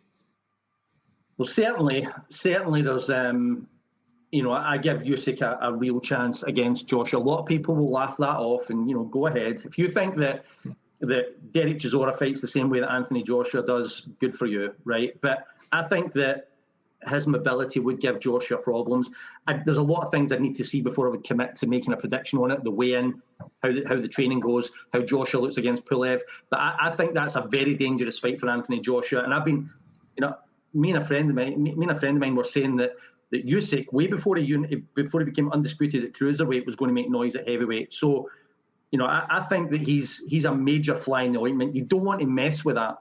Well, certainly there's, I give Usyk a real chance against Joshua. A lot of people will laugh that off and, go ahead. If you think that that Derek Chisora fights the same way that Anthony Joshua does, good for you, right? But I think that his mobility would give Joshua problems. There's a lot of things I need to see before I would commit to making a prediction on it, the weigh-in, how the training goes, how Joshua looks against Pulev. But I think that's a very dangerous fight for Anthony Joshua. And I've been, me and a friend of mine were saying that Usyk, way before he became undisputed at cruiserweight, was going to make noise at heavyweight. So, I think that he's a major fly in the ointment. You don't want to mess with that.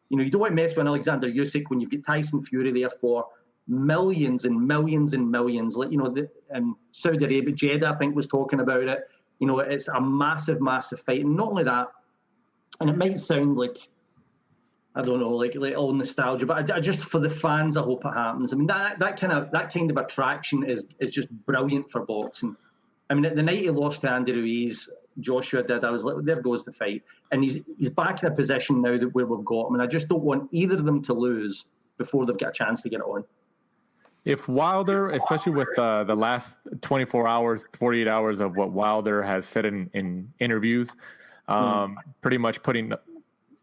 You don't want to mess with Alexander Usyk when you've got Tyson Fury there for millions and millions and millions. Like, Saudi Arabia, Jeddah, I think, was talking about it. It's a massive, massive fight. And not only that, and it might sound like, I don't know, like all nostalgia, but I just, for the fans, I hope it happens. I mean, that kind of attraction is just brilliant for boxing. I mean, the night he lost to Andy Ruiz, Joshua did, I was like, there goes the fight. And he's back in a position now where we've got him. And I just don't want either of them to lose before they've got a chance to get it on. If Wilder, especially with the last 24 hours, 48 hours of what Wilder has said in interviews, pretty much putting,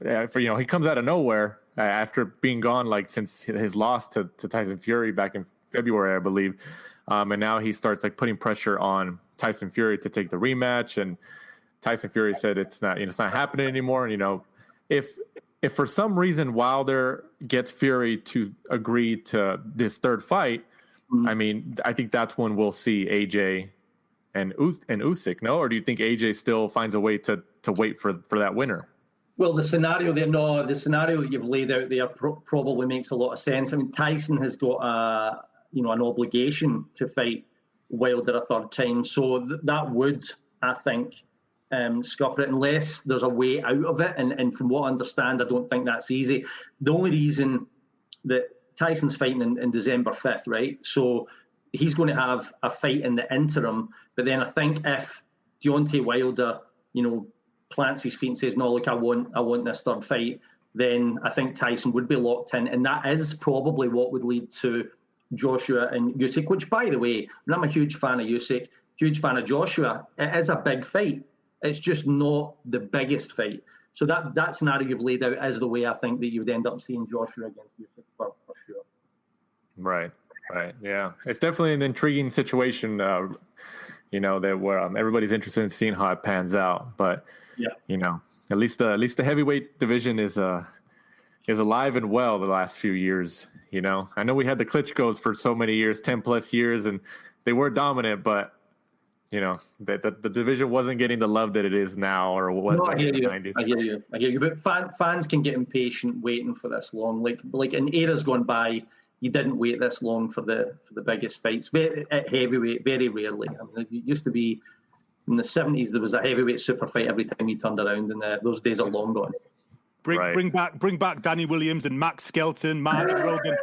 he comes out of nowhere after being gone since his loss to Tyson Fury back in February, I believe. And now he starts putting pressure on Tyson Fury to take the rematch. And Tyson Fury said it's not happening anymore. If for some reason Wilder gets Fury to agree to this third fight, I mean, I think that's when we'll see AJ and Usyk, no? Or do you think AJ still finds a way to wait for that winner? Well, the scenario that you've laid out there probably makes a lot of sense. I mean, Tyson has got an obligation to fight Wilder a third time, so that would, I think, scupper it, unless there's a way out of it. And from what I understand, I don't think that's easy. The only reason that Tyson's fighting in December 5th, right? So he's going to have a fight in the interim. But then I think if Deontay Wilder, plants his feet and says, no, look, I want this third fight, then I think Tyson would be locked in. And that is probably what would lead to Joshua and Usyk, which, by the way, I'm a huge fan of Usyk, huge fan of Joshua. It is a big fight. It's just not the biggest fight. So that scenario you've laid out is the way I think that you would end up seeing Joshua against Usyk for sure. Right, yeah. It's definitely an intriguing situation, that where everybody's interested in seeing how it pans out. But, at least the heavyweight division is alive and well the last few years. I know we had the Klitschko's for so many years, 10 plus years, and they were dominant, but the division wasn't getting the love that it is now, or was in the 90s. I hear you. But fans can get impatient waiting for this long. Like in eras gone by, you didn't wait this long for the biggest fights. At heavyweight, very rarely. I mean, it used to be in the 70s there was a heavyweight super fight every time you turned around, and those days are long gone. Bring back Danny Williams and Max Skelton, Mark Rogan.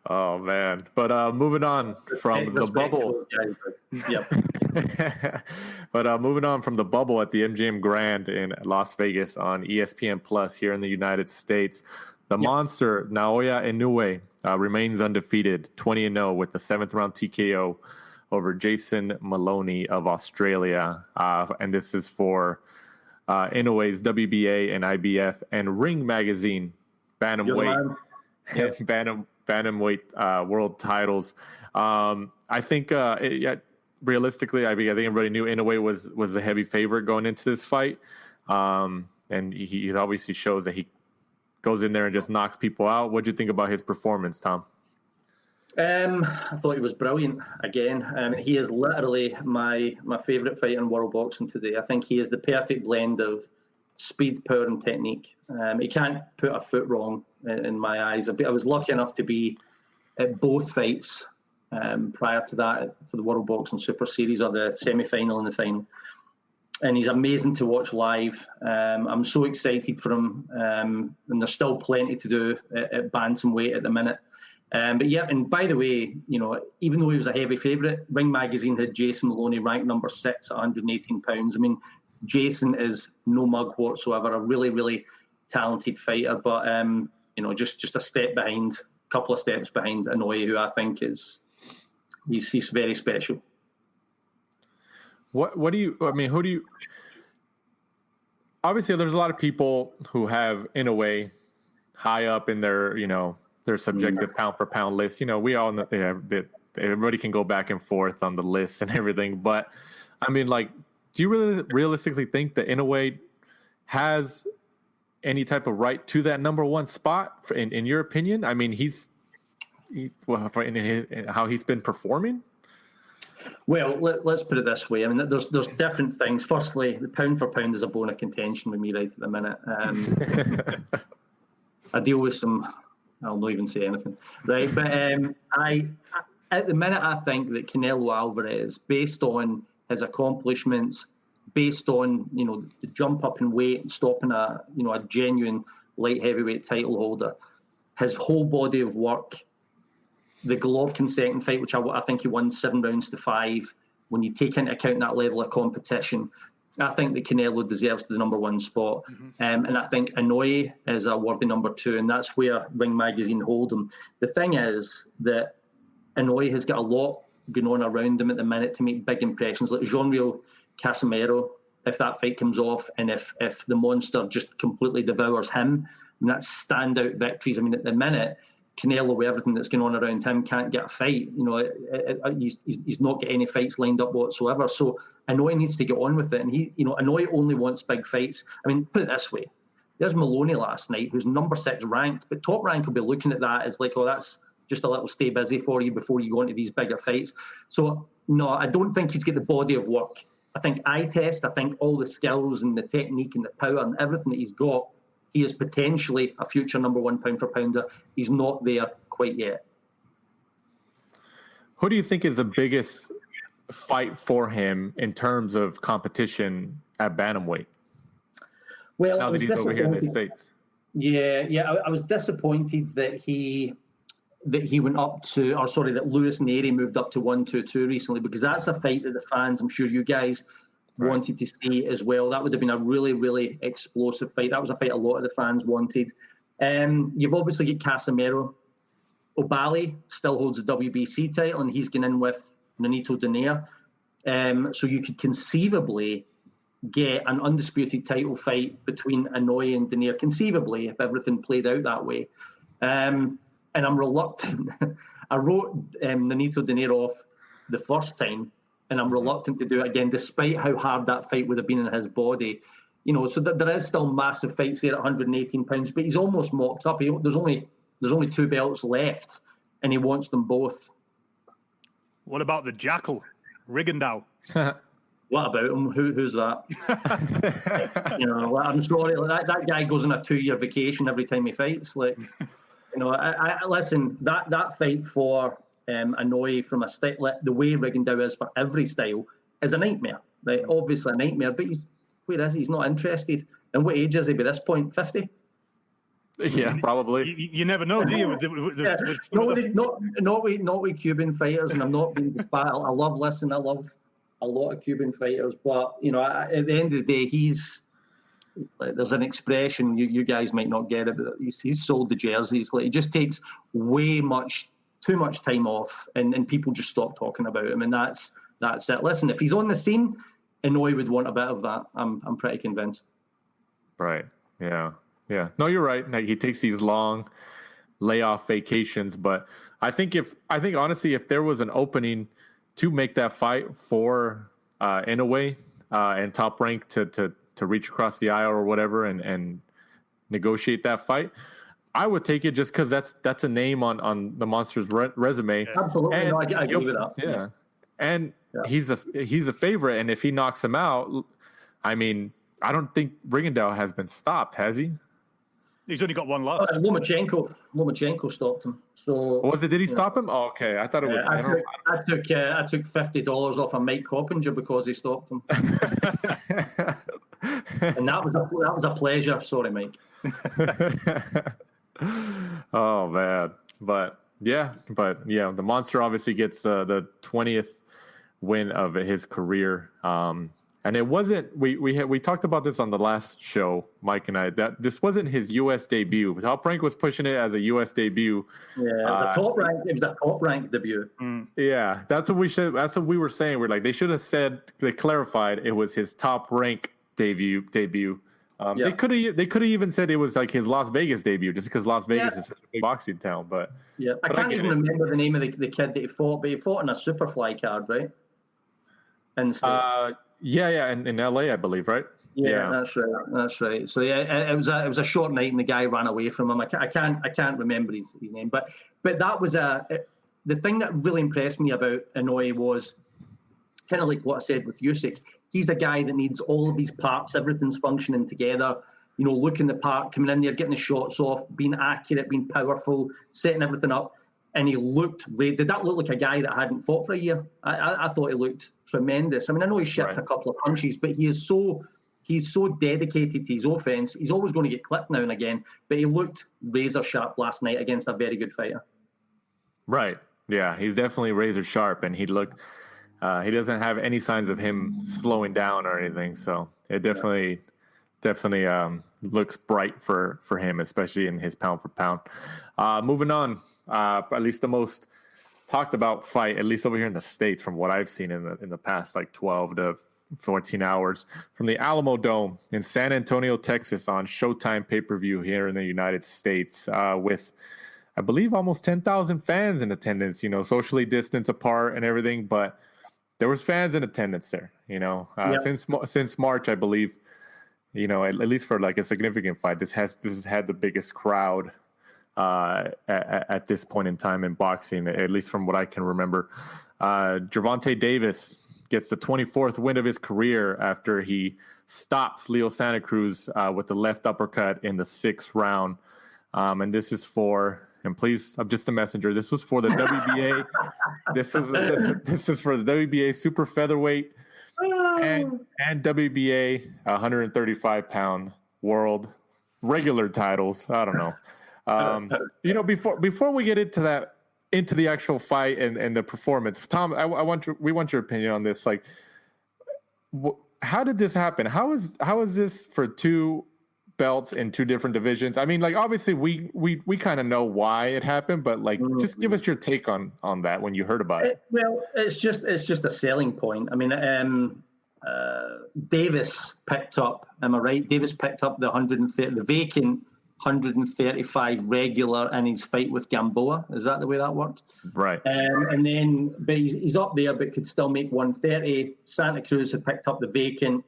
Oh man! But moving on from the bubble. Yep. But moving on from the bubble at the MGM Grand in Las Vegas on ESPN Plus here in the United States, the monster Naoya Inoue remains undefeated, 20-0 with the 7th round TKO over Jason Moloney of Australia. And this is for Inoue's WBA and IBF and Ring Magazine bantamweight world titles. I think realistically, I think everybody knew Inoue was a heavy favorite going into this fight. And he obviously shows that he goes in there and just knocks people out. What do you think about his performance, Tom? I thought he was brilliant again. He is literally my favourite fighter in world boxing today. I think he is the perfect blend of speed, power, and technique. He can't put a foot wrong in my eyes. I was lucky enough to be at both fights prior to that for the World Boxing Super Series, or the semi-final and the final. And he's amazing to watch live. I'm so excited for him. And there's still plenty to do at bantamweight at the minute. But yeah, and by the way, even though he was a heavy favourite, Ring Magazine had Jason Moloney ranked number 6 at 118 pounds. I mean, Jason is no mug whatsoever, a really, really talented fighter, but just a step behind, a couple of steps behind Inoue, who I think he's very special. What do you? I mean, who do you? Obviously, there's a lot of people who have Inoue high up in their, their subjective pound for pound list. We all know that everybody can go back and forth on the list and everything. But I mean, like, do you really realistically think that Inoue has any type of right to that number one spot in your opinion? I mean, how he's been performing. Well, let's put it this way. I mean, there's different things. Firstly, the pound for pound is a bone of contention with me right at the minute. I deal with some. I'll not even say anything, right? But at the minute, I think that Canelo Alvarez, based on his accomplishments, based on the jump up in weight and stopping a genuine light heavyweight title holder, his whole body of work. The Golovkin second fight, which I think he won 7 rounds to 5. When you take into account that level of competition, I think that Canelo deserves the number one spot. And I think Inoue is a worthy number 2, and that's where Ring Magazine hold him. The thing is that Inoue has got a lot going on around him at the minute to make big impressions. Like Jean-Real Casimero, if that fight comes off, and if the monster just completely devours him, and that's standout victories. I mean, at the minute, Canelo, with everything that's going on around him, can't get a fight. He's not got any fights lined up whatsoever. So Inoue needs to get on with it. And Inoue only wants big fights. I mean, put it this way: there's Moloney last night, who's number 6 ranked, but Top Rank will be looking at that as like, oh, that's just a little stay busy for you before you go into these bigger fights. So no, I don't think he's got the body of work. I think eye test. I think all the skills and the technique and the power and everything that he's got. He is potentially a future number one pound for pounder. He's not there quite yet. Who do you think is the biggest fight for him in terms of competition at bantamweight? Well, now that he's over here in the States. Yeah. I was disappointed that he went up to, that Lewis Neri moved up to 122 recently, because that's a fight that the fans, I'm sure you guys wanted to see as well. That would have been a really, really explosive fight. That was a fight a lot of the fans wanted. You've obviously got Casimero. O'Bally still holds the WBC title, and he's going in with Nonito Donaire. So you could conceivably get an undisputed title fight between Inoue and Donaire, conceivably, if everything played out that way. And I'm reluctant. I wrote Nonito Donaire off the first time, and I'm reluctant to do it again, despite how hard that fight would have been in his body. So there is still massive fights there at 118 pounds, but he's almost mocked up. There's only 2 belts left, and he wants them both. What about the Jackal, Rigondeaux? What about him? Who's that? I'm sorry, that guy goes on a 2-year vacation every time he fights. I listen. That fight for Inoue from a style, the way Rigondeaux is for every style, is a nightmare. Like, obviously a nightmare, but where is he? He's not interested. And what age is he by this point? 50? Yeah, probably. You never know, do you? Not with Cuban fighters, and I'm not being disparaging. I love a lot of Cuban fighters, but at the end of the day, there's an expression you guys might not get it, but he's sold the jerseys. Like, he just takes too much time off, and people just stop talking about him, and that's it. Listen, if he's on the scene, Inoue would want a bit of that. I'm pretty convinced. Right. Yeah. No, you're right. Like, he takes these long layoff vacations, but I think honestly, if there was an opening to make that fight for Inoue and Top Rank to reach across the aisle or whatever and negotiate that fight, I would take it, just because that's a name on the Monster's resume. Absolutely, and I agree with that. Yeah, and he's a favorite, and if he knocks him out, I mean, I don't think Rigondeaux has been stopped, has he? He's only got one left. Lomachenko stopped him. So was it? Did he stop him? Oh, okay, I thought it was. I took $50 off of Mike Coppinger because he stopped him, and that was a pleasure. Sorry, Mike. Oh man, but the Monster obviously gets the 20th win of his career, And it wasn't. We talked about this on the last show, Mike and I. That this wasn't his U.S. debut. Top Rank was pushing it as a U.S. debut. Yeah, Top Rank. It was a Top Rank debut. Yeah, that's what we should. That's what we were saying. We're like, they should have said, they clarified it was his Top Rank debut. They could have even said it was like his Las Vegas debut, just because Las Vegas is such a big boxing town. But I can't even remember the name of the kid that he fought, but he fought in a Superfly card, right? In the States. Yeah, in LA, I believe, right? Yeah, that's right. So it was a short night, and the guy ran away from him. I can't remember his name, but that was the thing that really impressed me about Inoue was kind of like what I said with Usyk. He's a guy that needs all of these parts, everything's functioning together. You know, looking the part, coming in there, getting the shots off, being accurate, being powerful, setting everything up. And he looked. Did that look like a guy that hadn't fought for a year? I thought he looked tremendous. I mean, I know he shipped a couple of punches, but he's so dedicated to his offense. He's always going to get clipped now and again, but he looked razor sharp last night against a very good fighter. Right. Yeah, he's definitely razor sharp, and he looked. He doesn't have any signs of him slowing down or anything. So it definitely looks bright for him, especially in his pound for pound. Moving on. At least the most talked about fight, at least over here in the States, from what I've seen in the past like 12 to 14 hours, from the Alamo Dome in San Antonio, Texas, on Showtime pay-per-view here in the United States, with I believe almost 10,000 fans in attendance. You know, socially distanced apart and everything, but there was fans in attendance there. You know, since March, I believe. You know, at least for like a significant fight, this has had the biggest crowd at this point in time in boxing, at least from what I can remember. Gervonta Davis gets the 24th win of his career after he stops Leo Santa Cruz with the left uppercut in the 6th round. And this is for, and please, I'm just a messenger. This was for the WBA. This is for the WBA super featherweight and WBA 135-pound world regular titles. I don't know. You know, before we get into the actual fight and the performance, Tom, we want your opinion on this. Like, how did this happen? How is this for two belts in two different divisions? I mean, like, obviously we kind of know why it happened, but like, just give us your take on that when you heard about it. Well, it's just a selling point. I mean, Davis picked up. Am I right? Davis picked up the vacant 135 regular in his fight with Gamboa. Is that the way that worked? Right. And then, but he's up there, but could still make 130. Santa Cruz had picked up the vacant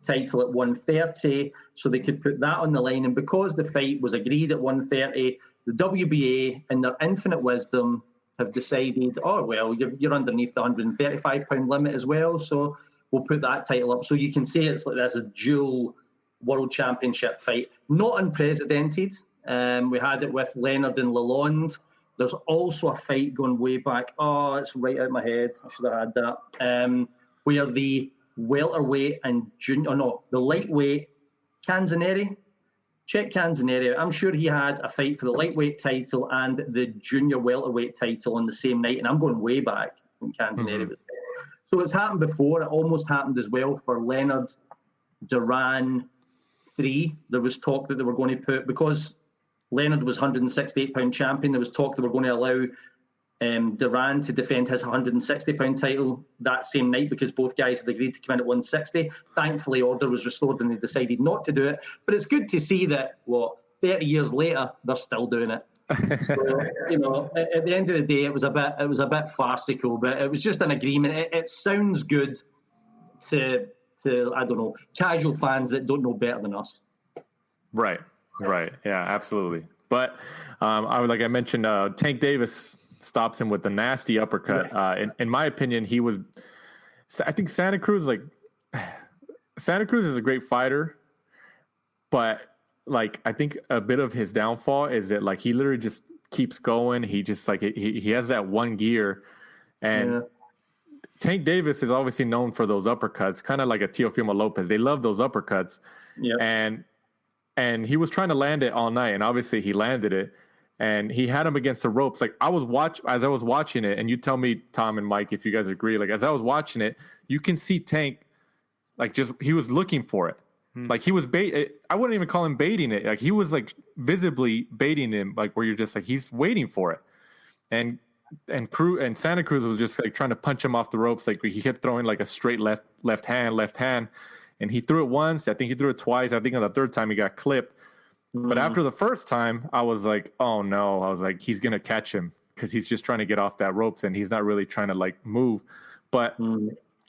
title at 130, so they could put that on the line. And because the fight was agreed at 130, the WBA, in their infinite wisdom, have decided, oh, well, you're underneath the 135-pound limit as well, so we'll put that title up. So you can say it's like there's a dual World Championship fight, not unprecedented. We had it with Leonard and Lalonde. There's also a fight going way back. Oh, it's right out of my head. I should have had that. Where the welterweight and the lightweight Canzoneri. Check Canzoneri. I'm sure he had a fight for the lightweight title and the junior welterweight title on the same night, and I'm going way back when Canzoneri was there. So it's happened before. It almost happened as well for Leonard, Duran 3. There was talk that they were going to put, because Leonard was 168-pound champion, there was talk they were going to allow Duran to defend his 160-pound title that same night, because both guys had agreed to come in at 160. Thankfully, order was restored and they decided not to do it. But it's good to see that, 30 years later, they're still doing it. So, you know, at the end of the day, it was a bit farcical, but it was just an agreement. It sounds good to I don't know, casual fans that don't know better than us. Right. Yeah, absolutely. But like I mentioned, Tank Davis stops him with a nasty uppercut. Yeah. In my opinion, I think Santa Cruz is a great fighter, but like, I think a bit of his downfall is that like he literally just keeps going. He just like he has that one gear, and Tank Davis is obviously known for those uppercuts, kind of like a Teofimo Lopez. They love those uppercuts, and he was trying to land it all night, and obviously he landed it, and he had him against the ropes. Like as I was watching it, and you tell me, Tom and Mike, if you guys agree. Like as I was watching it, you can see Tank like he was looking for it. Like he was I wouldn't even call him baiting it. Like he was like visibly baiting him, like where you're just like, he's waiting for it. And Cruz and Santa Cruz was just like trying to punch him off the ropes. Like he kept throwing like a straight left hand. And he threw it once. I think he threw it twice. I think on the third time he got clipped. But after the first time, I was like, oh no. I was like, he's going to catch him because he's just trying to get off that ropes and he's not really trying to like move. But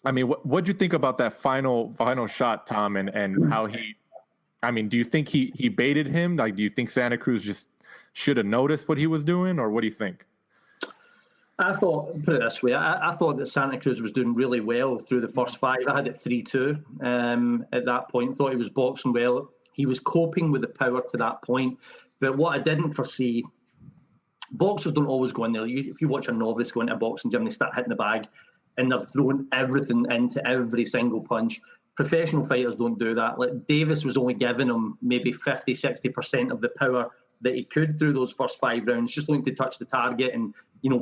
I mean, what'd you think about that final shot, Tom, and how do you think he baited him? Like, do you think Santa Cruz just should have noticed what he was doing, or what do you think? I thought, put it this way, I thought that Santa Cruz was doing really well through the first 5. I had it 3-2 at that point. Thought he was boxing well. He was coping with the power to that point. But what I didn't foresee, boxers don't always go in there. If you watch a novice go into a boxing gym, they start hitting the bag and they're throwing everything into every single punch. Professional fighters don't do that. Like Davis was only giving him maybe 50, 60% of the power that he could through those first 5 rounds, just looking to touch the target and,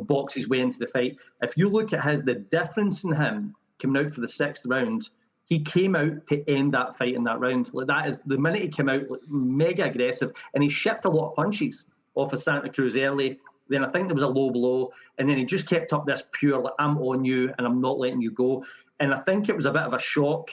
box his way into the fight. If you look at the difference in him coming out for the 6th round, he came out to end that fight in that round. Like that is the minute he came out, like, mega aggressive, and he shipped a lot of punches off of Santa Cruz early. Then I think there was a low blow, and then he just kept up this pure, like, I'm on you and I'm not letting you go. And I think it was a bit of a shock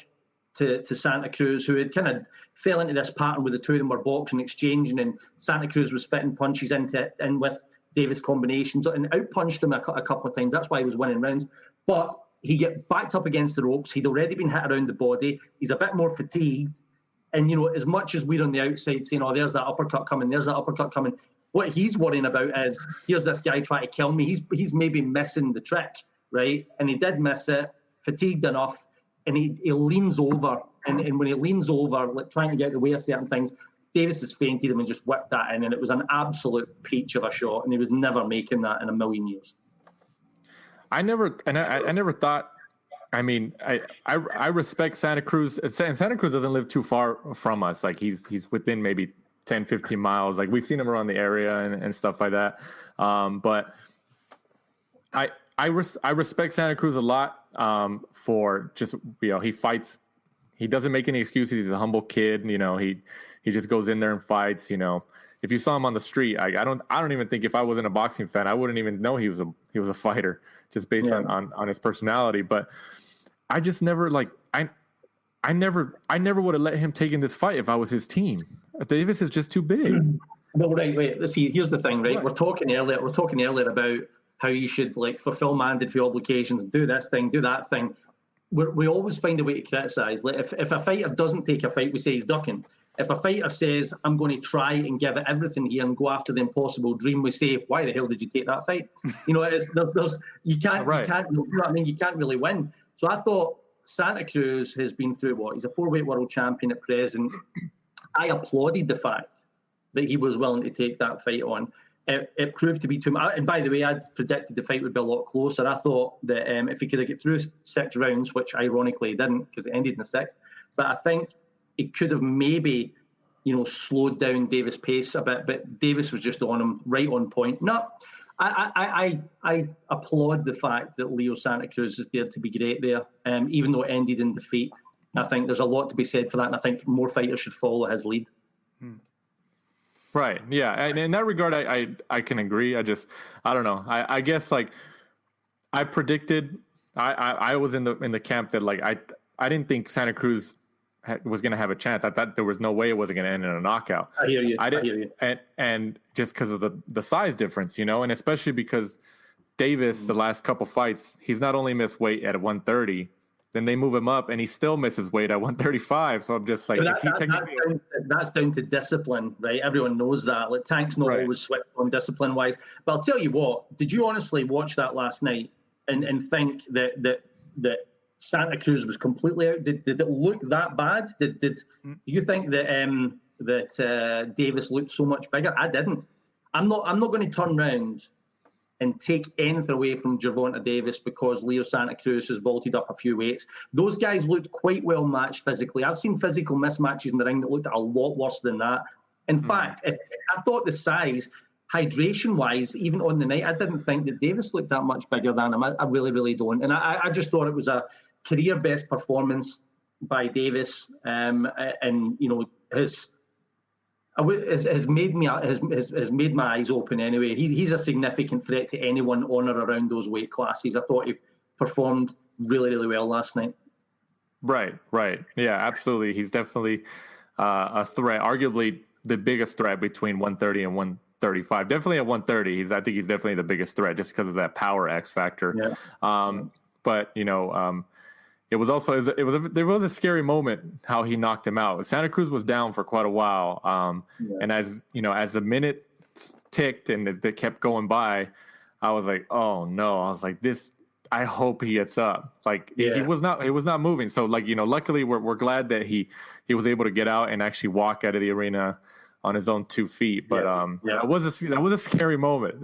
to Santa Cruz, who had kind of fell into this pattern where the two of them were boxing, exchanging, and Santa Cruz was fitting punches in with Davis combinations and outpunched him a couple of times. That's why he was winning rounds. But he get backed up against the ropes. He'd already been hit around the body. He's a bit more fatigued. And, as much as we're on the outside saying, oh, there's that uppercut coming, what he's worrying about is, here's this guy trying to kill me. He's maybe missing the trick, right? And he did miss it, fatigued enough, and he leans over. And when he leans over, like trying to get the way of certain things, Davis has fainted him and just whipped that in, and it was an absolute peach of a shot, and he was never making that in a million years. I never thought. I mean, I respect Santa Cruz, and Santa Cruz doesn't live too far from us. Like he's within maybe 10, 15 miles. Like we've seen him around the area and stuff like that. But I respect Santa Cruz a lot for just, he fights. He doesn't make any excuses. He's a humble kid. He just goes in there and fights. If you saw him on the street, I don't even think, if I wasn't a boxing fan, I wouldn't even know he was a fighter, just based on his personality. But I just never I never would have let him take in this fight if I was his team. Davis is just too big. No, right, wait. Let's see. Here's the thing, right? We're talking earlier about how you should fulfill mandatory obligations, do this thing, do that thing. We always find a way to criticize. Like if a fighter doesn't take a fight, we say he's ducking. If a fighter says, I'm going to try and give it everything here and go after the impossible dream, we say, why the hell did you take that fight? You can't really win. So I thought Santa Cruz has been through he's a 4-weight world champion at present. I applauded the fact that he was willing to take that fight on. It proved to be too much. And by the way, I'd predicted the fight would be a lot closer. I thought that if he could have got through 6 rounds, which ironically he didn't because it ended in the 6th, but I think it could have maybe, slowed down Davis' pace a bit. But Davis was just on him, right on point. No, I applaud the fact that Leo Santa Cruz is there to be great there, even though it ended in defeat. I think there's a lot to be said for that, and I think more fighters should follow his lead. Right. Yeah. And in that regard, I can agree. I don't know. I guess I predicted, I was in the camp that I didn't think Santa Cruz was going to have a chance. I thought there was no way it wasn't going to end in a knockout. I hear you. And just because of the size difference, and especially because Davis, the last couple fights, he's not only missed weight at 130, then they move him up and he still misses weight at 135. So I'm just like, that's down to discipline, right? Everyone knows that. Tank's not always swift on discipline wise. But I'll tell you what, did you honestly watch that last night and think that Santa Cruz was completely out? Did it look that bad? Do you think that Davis looked so much bigger? I didn't. I'm not going to turn round and take anything away from Gervonta Davis because Leo Santa Cruz has vaulted up a few weights. Those guys looked quite well matched physically. I've seen physical mismatches in the ring that looked a lot worse than that. In fact, I thought the size, hydration-wise, even on the night, I didn't think that Davis looked that much bigger than him. I really, really don't. And I just thought it was a career-best performance. by Davis, and has made my eyes open anyway. He's a significant threat to anyone on or around those weight classes. I thought he performed really, really well last night. Right. Yeah, absolutely. He's definitely a threat, arguably the biggest threat between 130 and 135. Definitely at 130, I think he's definitely the biggest threat just because of that power X factor. Yeah. But it was also there was a scary moment how he knocked him out. Santa Cruz was down for quite a while, and as the minute ticked and it kept going by, I was like, oh no! I was like, this. I hope he gets up. Like he was not moving. So luckily we're glad that he was able to get out and actually walk out of the arena on his own 2 feet. But that was a scary moment.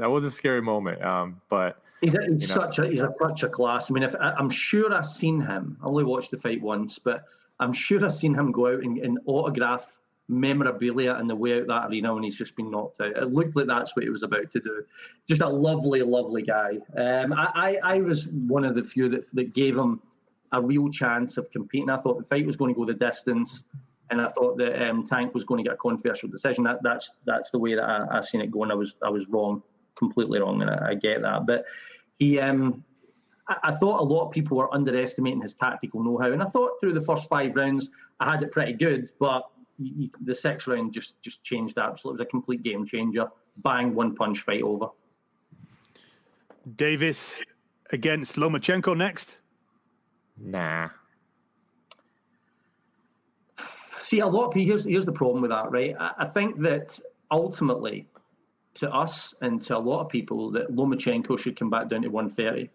But he's such a class. I mean, I'm sure I've seen him. I only watched the fight once, but I'm sure I've seen him go out and autograph memorabilia on the way out that arena when he's just been knocked out. It looked like that's what he was about to do. Just a lovely, lovely guy. I was one of the few that gave him a real chance of competing. I thought the fight was going to go the distance, and I thought that Tank was going to get a controversial decision. That's the way that I seen it going. I was wrong, completely wrong, and I get that. But he, I thought a lot of people were underestimating his tactical know-how, and I thought through the first 5 rounds I had it pretty good, but the 6th round just changed absolutely. It was a complete game changer. Bang, 1-punch fight over. Davis against Lomachenko next? Nah. See, a lot of people, here's the problem with that, right? I think that ultimately, to us and to a lot of people, that Lomachenko should come back down to 130.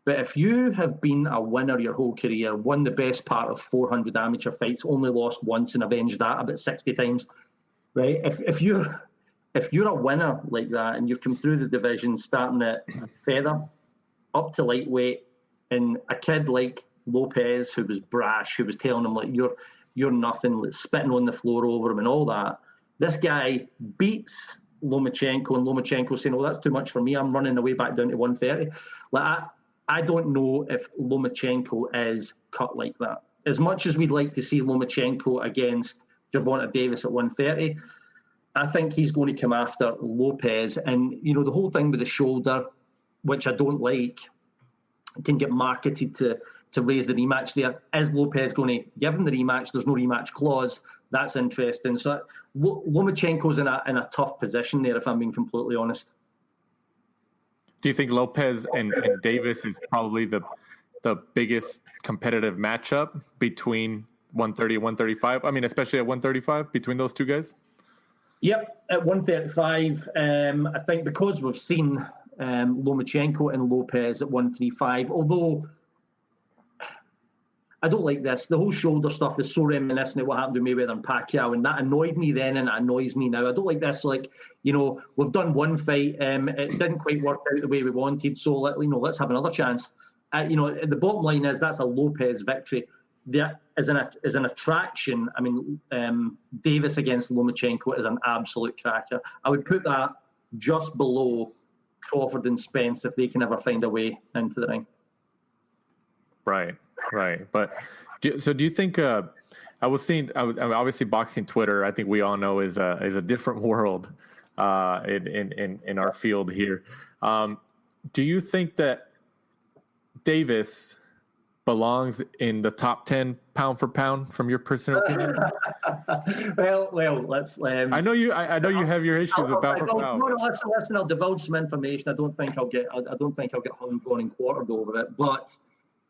But if you have been a winner your whole career, won the best part of 400 amateur fights, only lost once and avenged that about 60 times, right? If you're a winner like that and you've come through the division starting at feather up to lightweight, and a kid like Lopez who was brash, who was telling him like you're nothing, like, spitting on the floor over him and all that, this guy beats Lomachenko, and Lomachenko saying, "Oh, that's too much for me. I'm running away back down to 130." Like I don't know if Lomachenko is cut like that. As much as we'd like to see Lomachenko against Gervonta Davis at 130, I think he's going to come after Lopez. And, the whole thing with the shoulder, which I don't like, can get marketed to raise the rematch there. Is Lopez going to give him the rematch? There's no rematch clause. That's interesting. So Lomachenko's in a tough position there, if I'm being completely honest. Do you think Lopez and Davis is probably the biggest competitive matchup between 130 and 135? I mean, especially at 135 between those two guys? Yep, at 135, I think because we've seen Lomachenko and Lopez at 135, although I don't like this. The whole shoulder stuff is so reminiscent of what happened to Mayweather and Pacquiao, and that annoyed me then and it annoys me now. I don't like this. Like, we've done one fight, it didn't quite work out the way we wanted, so let's have another chance. The bottom line is that's a Lopez victory. As an attraction, I mean, Davis against Lomachenko is an absolute cracker. I would put that just below Crawford and Spence if they can ever find a way into the ring. Right. But do you think? I was seeing. Obviously, boxing Twitter, I think we all know is a different world in our field here. Do you think that Davis belongs in the top 10 pound for pound from your personal opinion? well, let's. I know you have your issues with pound for pound. No, listen. I'll divulge some information. I don't think I'll get hung, drawn, and quartered over it. But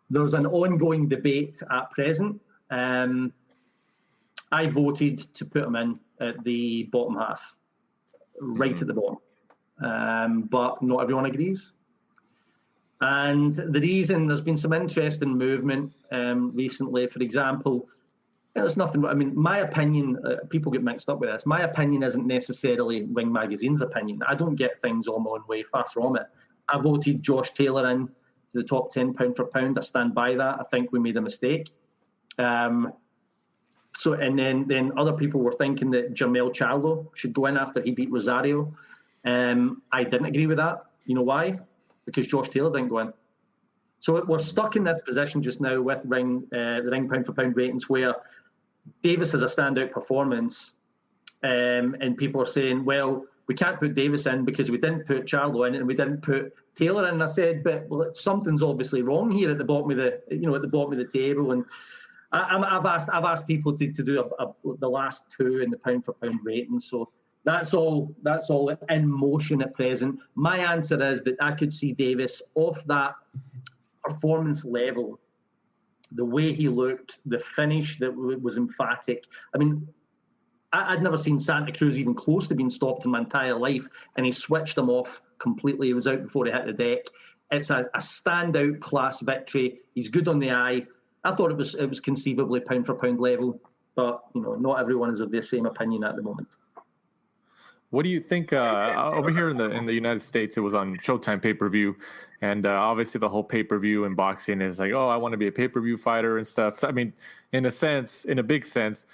there's an ongoing debate at present. I voted to put him in at the bottom half, right at the bottom. But not everyone agrees. And the reason, there's been some interesting movement recently. For example, there's nothing. I mean, my opinion. People get mixed up with this. My opinion isn't necessarily Ring Magazine's opinion. I don't get things all my own way. Far from it. I voted Josh Taylor in to the top 10 pound for pound. I stand by that. I think we made a mistake. And then other people were thinking that Jermell Charlo should go in after he beat Rosario. I didn't agree with that. You know why? Because Josh Taylor didn't go in. So we're stuck in this position just now with the ring pound for pound ratings where Davis has a standout performance, and people are saying, well, we can't put Davis in because we didn't put Charlo in and we didn't put Taylor in. And I said, but something's obviously wrong here at the bottom of the table. And I've asked people to do the last two in the pound for pound rating. So that's all in motion at present. My answer is that I could see Davis off that performance level, the way he looked, the finish that was emphatic. I mean, I'd never seen Santa Cruz even close to being stopped in my entire life, and he switched him off completely. He was out before he hit the deck. It's a standout class victory. He's good on the eye. I thought it was conceivably pound for pound level, but not everyone is of the same opinion at the moment. What do you think over here in the United States? It was on Showtime pay-per-view, and obviously the whole pay-per-view in boxing is like, oh, I want to be a pay-per-view fighter and stuff. So, I mean, in a big sense,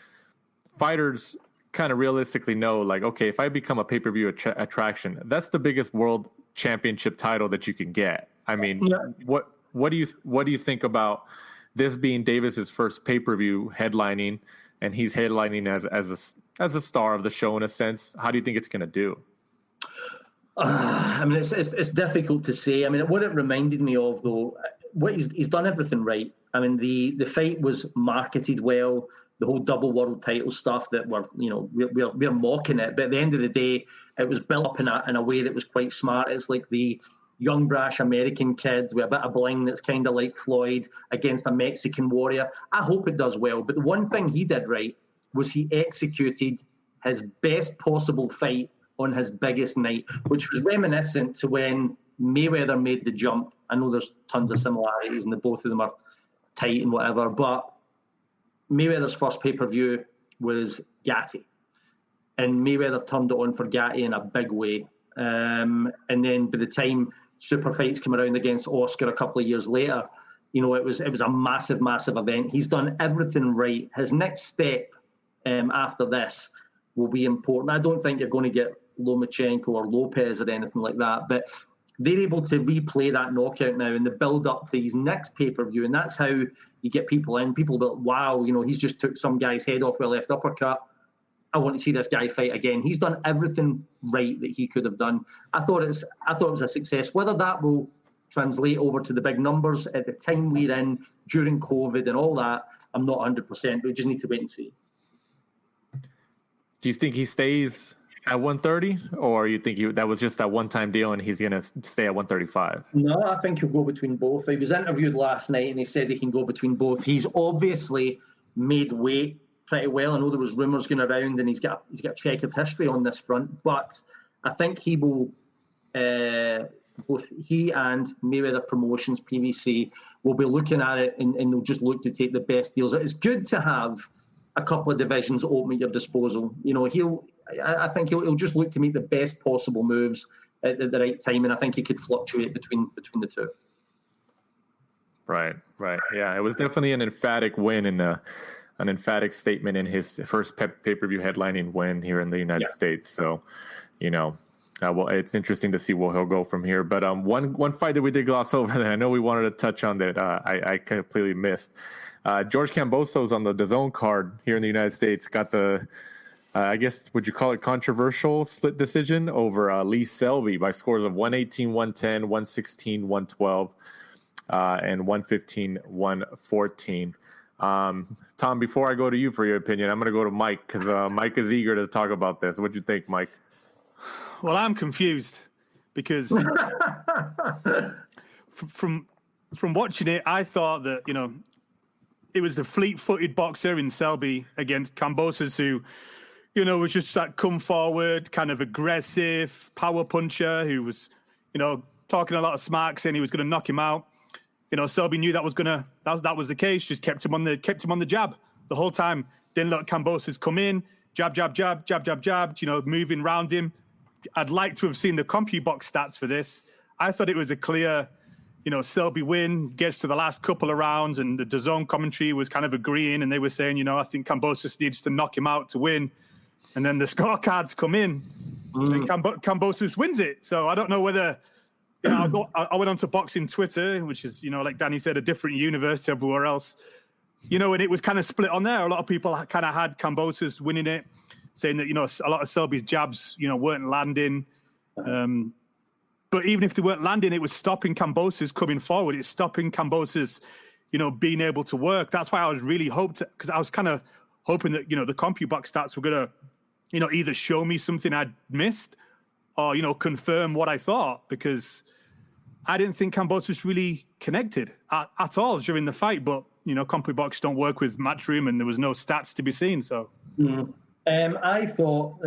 fighters kind of realistically know, like, okay, if I become a pay-per-view attraction, that's the biggest world championship title that you can get. I mean, yeah. What do you think about this being Davis's first pay-per-view headlining, and he's headlining as a star of the show in a sense? How do you think it's going to do? I mean, it's difficult to say. I mean, what it reminded me of, though, what he's done everything right. I mean, the fight was marketed well. The whole double world title stuff that we're mocking it, but at the end of the day, it was built up in a way that was quite smart. It's like the young brash American kids with a bit of bling that's kind of like Floyd against a Mexican warrior. I hope it does well. But the one thing he did right was he executed his best possible fight on his biggest night, which was reminiscent to when Mayweather made the jump. I know there's tons of similarities and the both of them are tight and whatever, but Mayweather's first pay-per-view was Gatti, and Mayweather turned it on for Gatti in a big way. And then by the time super fights came around against Oscar a couple of years later, it was a massive, massive event. He's done everything right. His next step after this will be important. I don't think you're going to get Lomachenko or Lopez or anything like that, but they're able to replay that knockout now in the build up to his next pay-per-view, and that's how you get people in. People go, wow, he's just took some guy's head off with a left uppercut. I want to see this guy fight again. He's done everything right that he could have done. I thought it was a success. Whether that will translate over to the big numbers at the time we're in during COVID and all that, I'm not 100%. We just need to wait and see. Do you think he stays at 130, or you think that was just that one-time deal and he's going to stay at 135? No, I think he'll go between both. He was interviewed last night and he said he can go between both. He's obviously made weight pretty well. I know there was rumours going around and he's got checkered history on this front, but I think he will, both he and Mayweather Promotions, PBC, will be looking at it and they'll just look to take the best deals. It's good to have a couple of divisions open at your disposal. I think he'll just look to make the best possible moves at the right time, and I think he could fluctuate between the two. Right. Yeah, it was definitely an emphatic win and an emphatic statement in his first pay-per-view headlining win here in the United States. So, well, it's interesting to see where he'll go from here. But one fight that we did gloss over that I know we wanted to touch on that I completely missed. George Kambosos on the DAZN card here in the United States got the, I guess, would you call it controversial split decision over Lee Selby by scores of 118, 110, 116, 112, and 115, 114. Tom, before I go to you for your opinion, I'm going to go to Mike because Mike is eager to talk about this. What do you think, Mike? Well, I'm confused because from watching it, I thought that, it was the fleet-footed boxer in Selby against Kambosos who, was just that come forward, kind of aggressive power puncher who was, talking a lot of smack, saying he was going to knock him out. Selby knew that was the case. Just kept him on the jab the whole time. Didn't let Kambosos come in. Jab, jab, jab, jab, jab, jab. Moving around him. I'd like to have seen the CompuBox stats for this. I thought it was a clear, Selby win, gets to the last couple of rounds, and the DAZN commentary was kind of agreeing, and they were saying, I think Kambosos needs to knock him out to win. And then the scorecards come in, and Kambosos wins it. So I don't know whether I went onto boxing Twitter, which is, like Danny said, a different universe to everywhere else. And it was kind of split on there. A lot of people kind of had Kambosos winning it, saying that, a lot of Selby's jabs, weren't landing. But even if they weren't landing, it was stopping Kambosos coming forward. It's stopping Kambosos, being able to work. That's why I was really because I was kind of hoping that, the CompuBox stats were going to, either show me something I'd missed or, confirm what I thought, because I didn't think Kambosos really connected at all during the fight. But, CompuBox don't work with Matchroom and there was no stats to be seen. So I thought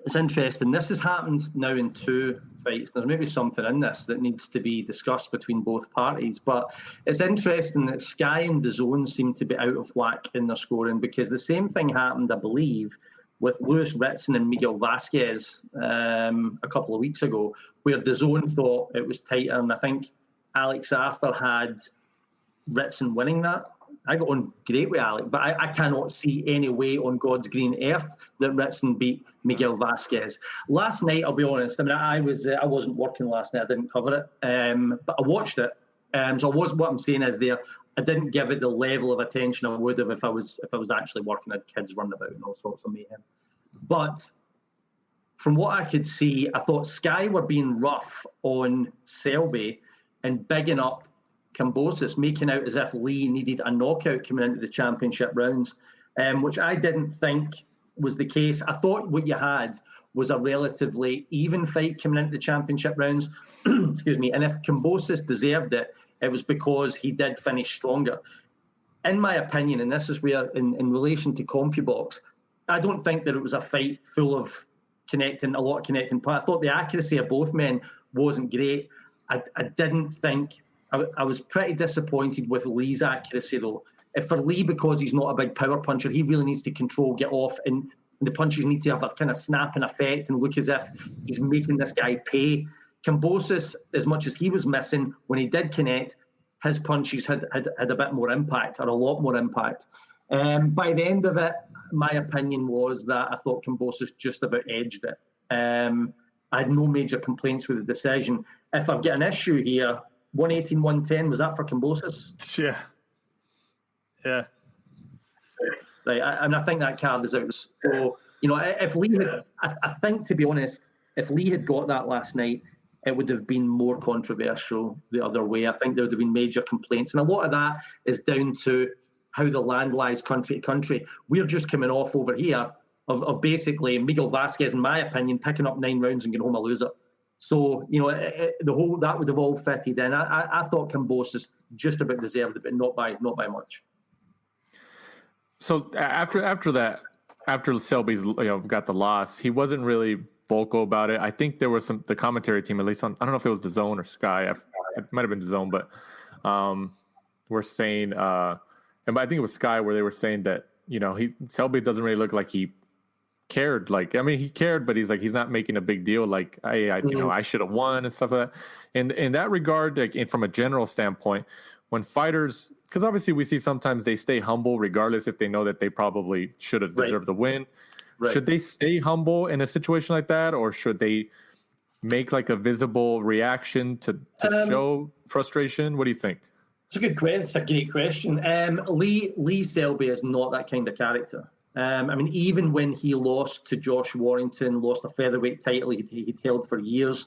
it's interesting. This has happened now in 2 fights. There's maybe something in this that needs to be discussed between both parties. But it's interesting that Sky and DAZN seem to be out of whack in their scoring, because the same thing happened, I believe, with Lewis Ritson and Miguel Vasquez a couple of weeks ago, where DAZN thought it was tighter. And I think Alex Arthur had Ritson winning that. I got on great with Alec, but I cannot see any way on God's green earth that Ritson beat Miguel Vasquez. Last night, I'll be honest, I wasn't working last night. I didn't cover it, but I watched it. So what I'm saying is I didn't give it the level of attention I would have if I was actually working. I had kids running about and all sorts of mayhem. But from what I could see, I thought Sky were being rough on Selby and bigging up Kambosos, making out as if Lee needed a knockout coming into the championship rounds, which I didn't think was the case. I thought what you had was a relatively even fight coming into the championship rounds. Excuse me. And if Kambosos deserved it, it was because he did finish stronger. In my opinion, and this is where, in relation to CompuBox, I don't think that it was a fight full of a lot of connecting parts. I thought the accuracy of both men wasn't great. I didn't think... I was pretty disappointed with Lee's accuracy, though. If for Lee, because he's not a big power puncher, he really needs to control, get off, and the punches need to have a kind of snapping effect and look as if he's making this guy pay. Kambosos, as much as he was missing, when he did connect, his punches had a bit more impact, or a lot more impact. By the end of it, my opinion was that I thought Kambosos just about edged it. I had no major complaints with the decision. If I've got an issue here, 118, 110, was that for Kambosos? Yeah. Right, I think that card is out. So, if Lee had, I think, to be honest, if Lee had got that last night, it would have been more controversial the other way. I think there would have been major complaints. And a lot of that is down to how the land lies country to country. We're just coming off over here of basically Miguel Vasquez, in my opinion, picking up 9 rounds and getting home a loser. So, the whole that would have all fitted in. I thought Kambosos just about deserved it, but not by much. So after that, after Selby's got the loss, he wasn't really vocal about it. I think there was the commentary team, at least on, I don't know if it was DAZN or Sky. It might have been DAZN, but we're saying, and I think it was Sky, where they were saying that Selby doesn't really look like he cared. He cared, but he's not making a big deal. I should have won and stuff like that. And in that regard, from a general standpoint, when fighters, because obviously we see sometimes they stay humble regardless if they know that they probably should have deserved the win. Right. Should they stay humble in a situation like that, or should they make a visible reaction to show frustration? What do you think? It's a good question. It's a great question. Lee Selby is not that kind of character. Even when he lost to Josh Warrington, lost a featherweight title he'd held for years,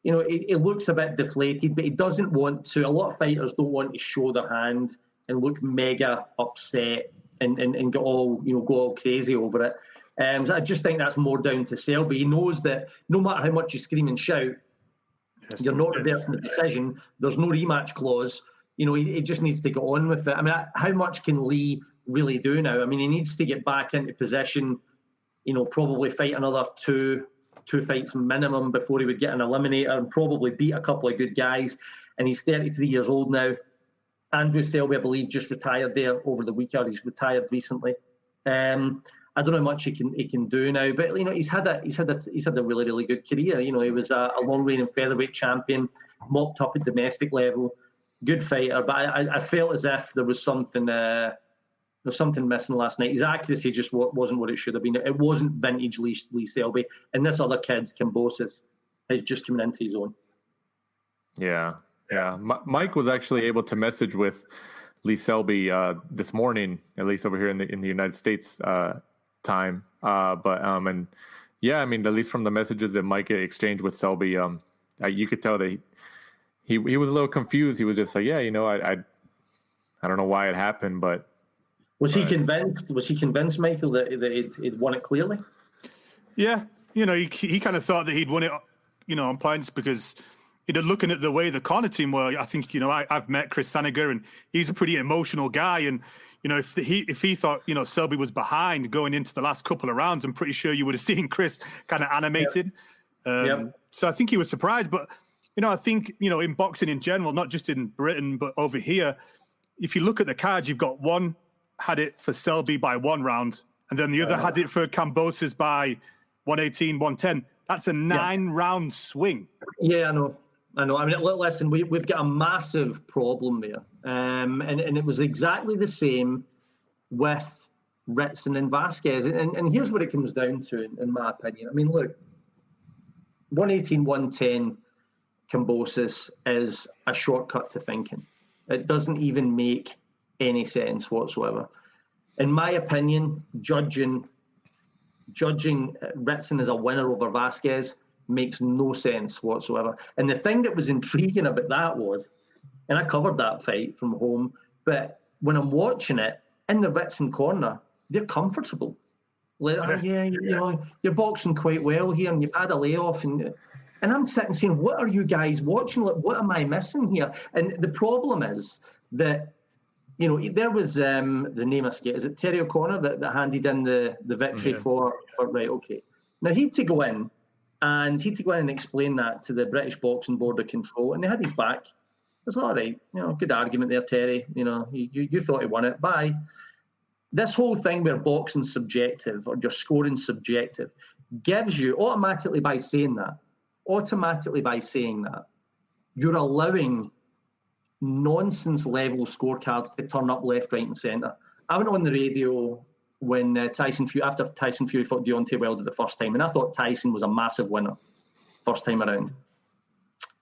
it looks a bit deflated, but he doesn't want to. A lot of fighters don't want to show their hand and look mega upset and go all crazy over it. So I just think that's more down to Selby. He knows that no matter how much you scream and shout, you're not reversing the decision. There's no rematch clause. He just needs to get on with it. How much can Lee really do now? He needs to get back into position, probably fight another two fights minimum before he would get an eliminator and probably beat a couple of good guys. And he's 33 years old now. Andrew Selby, I believe, just retired there over the weekend. He's retired recently. I don't know how much he can do now, but he's had a really, really good career. He was a long reigning featherweight champion, mopped up at domestic level, good fighter. But I felt as if there was something missing last night. His accuracy just wasn't what it should have been. It wasn't vintage Lee Selby. And this other kid, Kambosos, is just coming into his own. Yeah. Mike was actually able to message with Lee Selby this morning, at least over here in the United States time. And yeah, I mean, at least from the messages that Mike exchanged with Selby, you could tell that he was a little confused. He was just like, yeah, I don't know why it happened, but was he convinced? Was he convinced, Michael, that he'd won it clearly? Yeah, he kind of thought that he'd won it, on points because. Looking at the way the corner team were, I think, I've met Chris Saniger and he's a pretty emotional guy. And, if he thought, Selby was behind going into the last couple of rounds, I'm pretty sure you would have seen Chris kind of animated. So I think he was surprised. But, I think, in boxing in general, not just in Britain, but over here, if you look at the cards, you've got one had it for Selby by 1 round, and then the other has it for Kambosos by 118, 110. That's a 9-round swing. Yeah, I know. I mean, listen, we've got a massive problem there. And it was exactly the same with Ritson and Vasquez. And here's what it comes down to, in my opinion. I mean, look, 118, 110 Kambosos is a shortcut to thinking. It doesn't even make any sense whatsoever. In my opinion, judging Ritson as a winner over Vasquez makes no sense whatsoever. And the thing that was intriguing about that was, and I covered that fight from home, but when I'm watching it, in the Ritson corner, they're comfortable. Like, you're boxing quite well here and you've had a layoff. And I'm sitting saying, what are you guys watching? Like, what am I missing here? And the problem is that, there was the name I forget. Is it Terry O'Connor that handed in the victory for right, okay. Now, he had to go in and explain that to the British Boxing Board of Control, and they had his back. It was all right, good argument there, Terry. You thought he won it. Bye. This whole thing where boxing's subjective or your scoring subjective gives you automatically by saying that, you're allowing nonsense level scorecards to turn up left, right, and centre. I went on the radio when after Tyson Fury fought Deontay Wilder the first time, and I thought Tyson was a massive winner first time around.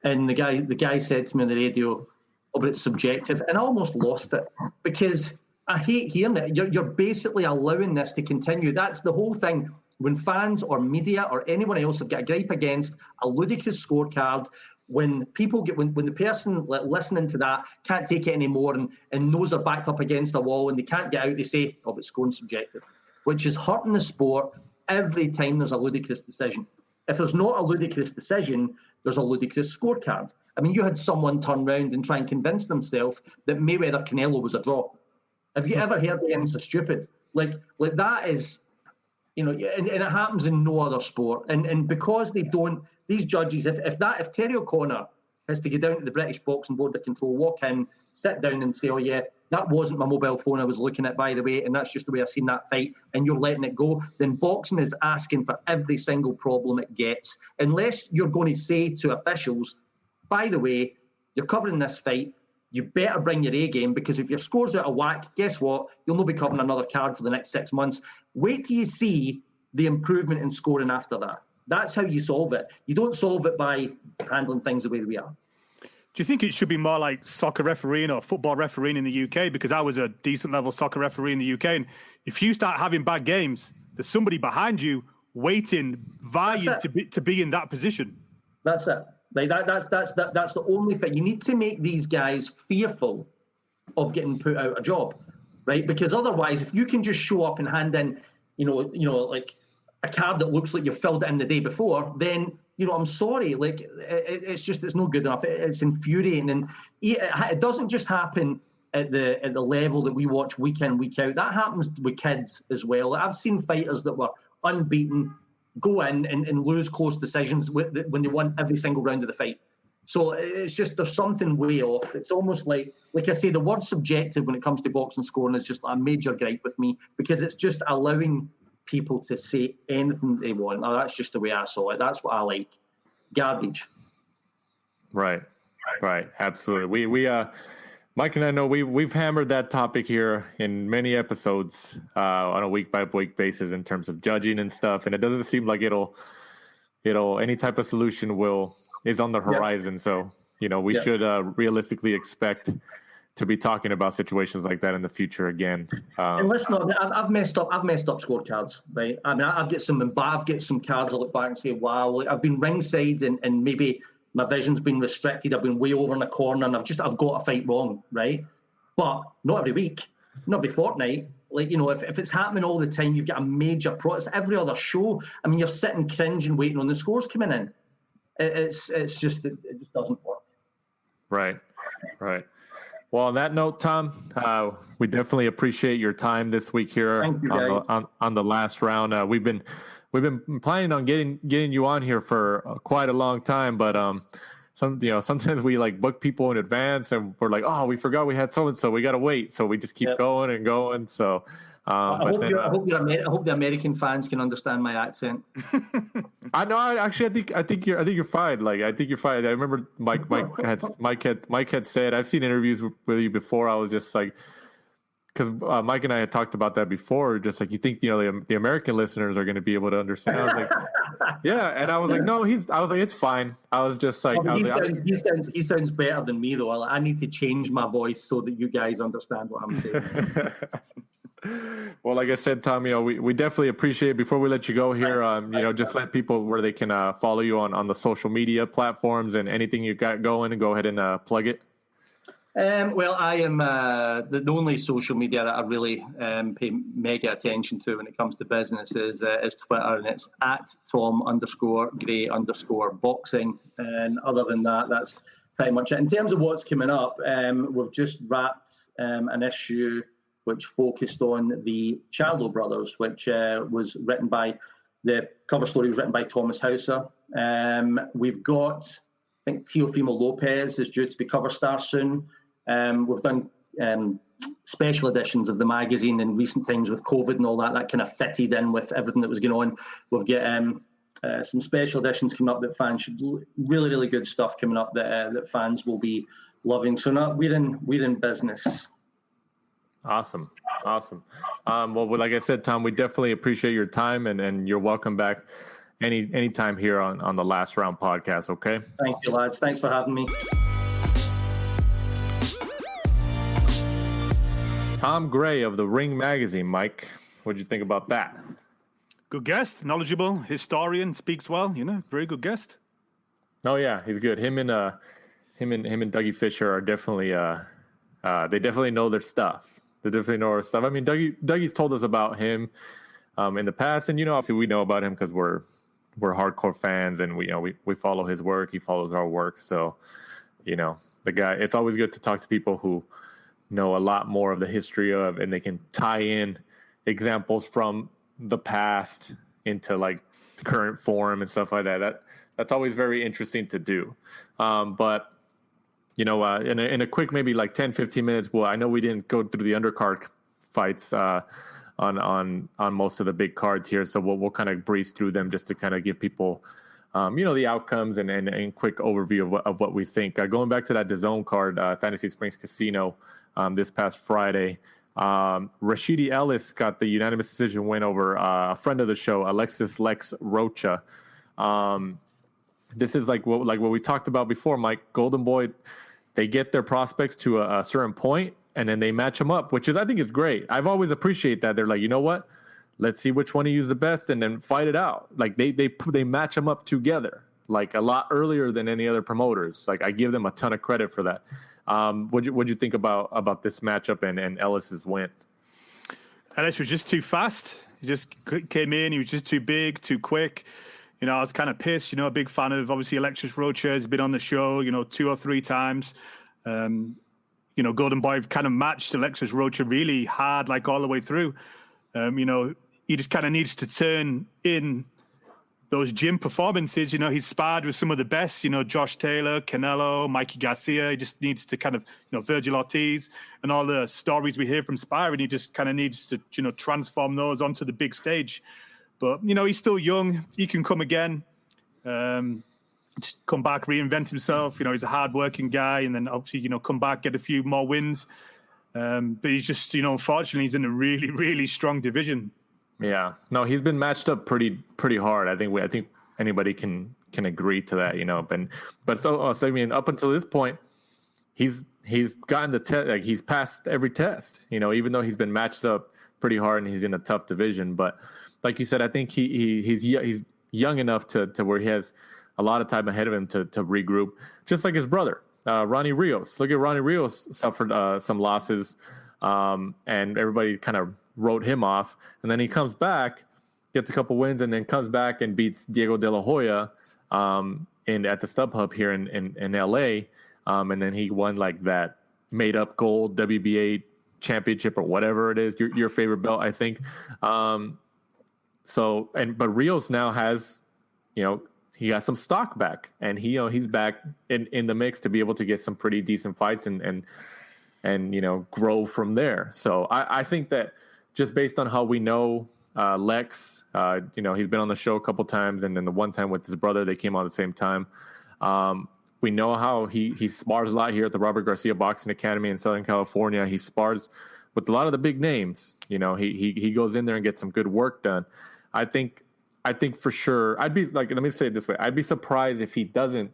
And the guy said to me on the radio, "Oh, but it's subjective," and I almost lost it because I hate hearing it. You're basically allowing this to continue. That's the whole thing. When fans or media or anyone else have got a gripe against a ludicrous scorecard, when the person listening to that can't take it anymore and knows they're backed up against a wall and they can't get out, they say, "Oh, but scoring subjective," which is hurting the sport every time there's a ludicrous decision. If there's not a ludicrous decision, there's a ludicrous scorecard. I mean, you had someone turn around and try and convince themselves that Mayweather Canelo was a draw. Have you ever heard anything so stupid? Like that is, and it happens in no other sport. And because they don't, these judges, if Terry O'Connor has to get down to the British Boxing Board of Control, walk in, sit down and say, "Oh yeah, that wasn't my mobile phone I was looking at, by the way, and that's just the way I've seen that fight," and you're letting it go, then boxing is asking for every single problem it gets. Unless you're going to say to officials, "By the way, you're covering this fight, you better bring your A game, because if your score's out of whack, guess what? You'll not be covering another card for the next 6 months." Wait till you see the improvement in scoring after that. That's how you solve it. You don't solve it by handling things the way we are. Do you think it should be more like soccer refereeing or football refereeing in the UK? Because I was a decent level soccer referee in the UK. And if you start having bad games, there's somebody behind you waiting, vying to be in that position. That's it. Like that's the only thing. You need to make these guys fearful of getting put out a job, right? Because otherwise, if you can just show up and hand in, like a card that looks like you filled it in the day before, then, I'm sorry, like it's no good enough. It's infuriating, and it doesn't just happen at the level that we watch week in, week out. That happens with kids as well. I've seen fighters that were unbeaten go in and lose close decisions when they won every single round of the fight. So it's just, there's something way off. It's almost like I say, the word subjective when it comes to boxing scoring is just a major gripe with me, because it's just allowing people to say anything they want. Now, that's just the way I saw it. That's what I like. Garbage. Right. Absolutely. We Mike and I know we've hammered that topic here in many episodes on a week by week basis in terms of judging and stuff, and it doesn't seem like it'll any type of solution is on the horizon. So we should realistically expect to be talking about situations like that in the future again. And listen, I've messed up scorecards, right? I mean, I've got some cards I look back and say, wow, I've been ringside and maybe my vision's been restricted. I've been way over in the corner and I've got a fight wrong, right? But not every week, not every fortnight. Like, if it's happening all the time, you've got a major pro. It's every other show. I mean, you're sitting cringing, waiting on the scores coming in. It just doesn't work. Right. Well, on that note, Tom, we definitely appreciate your time this week here on the last round. We've been planning on getting you on here for quite a long time, but sometimes we like book people in advance and we're like, oh, we forgot we had so and so, we got to wait, so we just keep going and going. So I hope the American fans can understand my accent. I know. I think you're fine. Like, I think you're fine. I remember Mike had said, I've seen interviews with you before. I was just like, because Mike and I had talked about that before. Just like, you think the American listeners are going to be able to understand? I was like, yeah, and I was like, no, it's fine. I was just like, he sounds better than me though. I need to change my voice so that you guys understand what I'm saying. Well, like I said, Tom, we definitely appreciate it. Before we let you go here, just let people where they can follow you on the social media platforms and anything you got going, and go ahead and plug it. Well, I am the only social media that I really pay mega attention to when it comes to business is Twitter, and it's at Tom_Gray_boxing. And other than that, that's pretty much it. In terms of what's coming up, we've just wrapped an issue which focused on the Charlo brothers, which was written by, the cover story was written by Thomas Hauser. We've got, I think, Teofimo Lopez is due to be cover star soon. We've done special editions of the magazine in recent times with COVID and all that kind of fitted in with everything that was going on. We've got some special editions coming up that fans should, really, really good stuff coming up that fans will be loving. So we're in business. Awesome. Well, like I said, Tom, we definitely appreciate your time, and you're welcome back anytime here on the Last Round podcast. Okay. Thank you, lads. Thanks for having me. Tom Gray of the Ring Magazine. Mike, what'd you think about that? Good guest, knowledgeable, historian, speaks well. Very good guest. Oh yeah, he's good. Him and Dougie Fisher are definitely they definitely know their stuff. They definitely know our stuff. I mean, Dougie's told us about him in the past, and obviously we know about him because we're hardcore fans, and we follow his work. He follows our work. So, the guy. It's always good to talk to people who know a lot more of the history of, and they can tie in examples from the past into like the current form and stuff like that. That's always very interesting to do. But in a quick, maybe like 10, 15 minutes, well, I know we didn't go through the undercard fights on most of the big cards here, so we'll kind of breeze through them just to kind of give people, the outcomes and quick overview of what we think. Going back to that DAZN card, Fantasy Springs Casino, this past Friday, Rashidi Ellis got the unanimous decision win over a friend of the show, Alexis Lex Rocha. This is like what we talked about before, Mike. Golden Boy, they get their prospects to a certain point, and then they match them up, which I think is great. I've always appreciated that. They're like, you know what? Let's see which one of you is the best, and then fight it out. Like they match them up together, like a lot earlier than any other promoters. Like, I give them a ton of credit for that. What'd you think about this matchup and Ellis's win? Ellis was just too fast. He just came in. He was just too big, too quick. I was kind of pissed. A big fan of, obviously, Alexis Rocha. Has been on the show, 2 or 3 times. Golden Boy kind of matched Alexis Rocha really hard, like all the way through. He just kind of needs to turn in those gym performances. He's sparred with some of the best, Josh Taylor, Canelo, Mikey Garcia. He just needs to kind of, Virgil Ortiz and all the stories we hear from sparring. He just kind of needs to, transform those onto the big stage. But, he's still young. He can come again, just come back, reinvent himself. He's a hard-working guy, and then obviously, come back, get a few more wins. But he's just, unfortunately, he's in a really, really strong division. Yeah. No, he's been matched up pretty hard. I think anybody can can agree to that, but so I mean, up until this point, he's gotten the test, like he's passed every test, even though he's been matched up pretty hard and he's in a tough division. But like you said, I think he's young enough to where he has a lot of time ahead of him to regroup, just like his brother, Ronnie Rios. Look at Ronnie Rios suffered some losses, and everybody kind of wrote him off, and then he comes back, gets a couple wins, and then comes back and beats Diego De La Hoya at the StubHub here in LA, and then he won like that made up gold WBA championship or whatever it is, your favorite belt, I think. But Rios now has, he got some stock back, and he's back in the mix to be able to get some pretty decent fights and grow from there. So I think that just based on how we know Lex, he's been on the show a couple times, and then the one time with his brother, they came on at the same time. We know how he spars a lot here at the Robert Garcia Boxing Academy in Southern California. He spars with a lot of the big names. He goes in there and gets some good work done. I think for sure, I'd be like, let me say it this way. I'd be surprised if he doesn't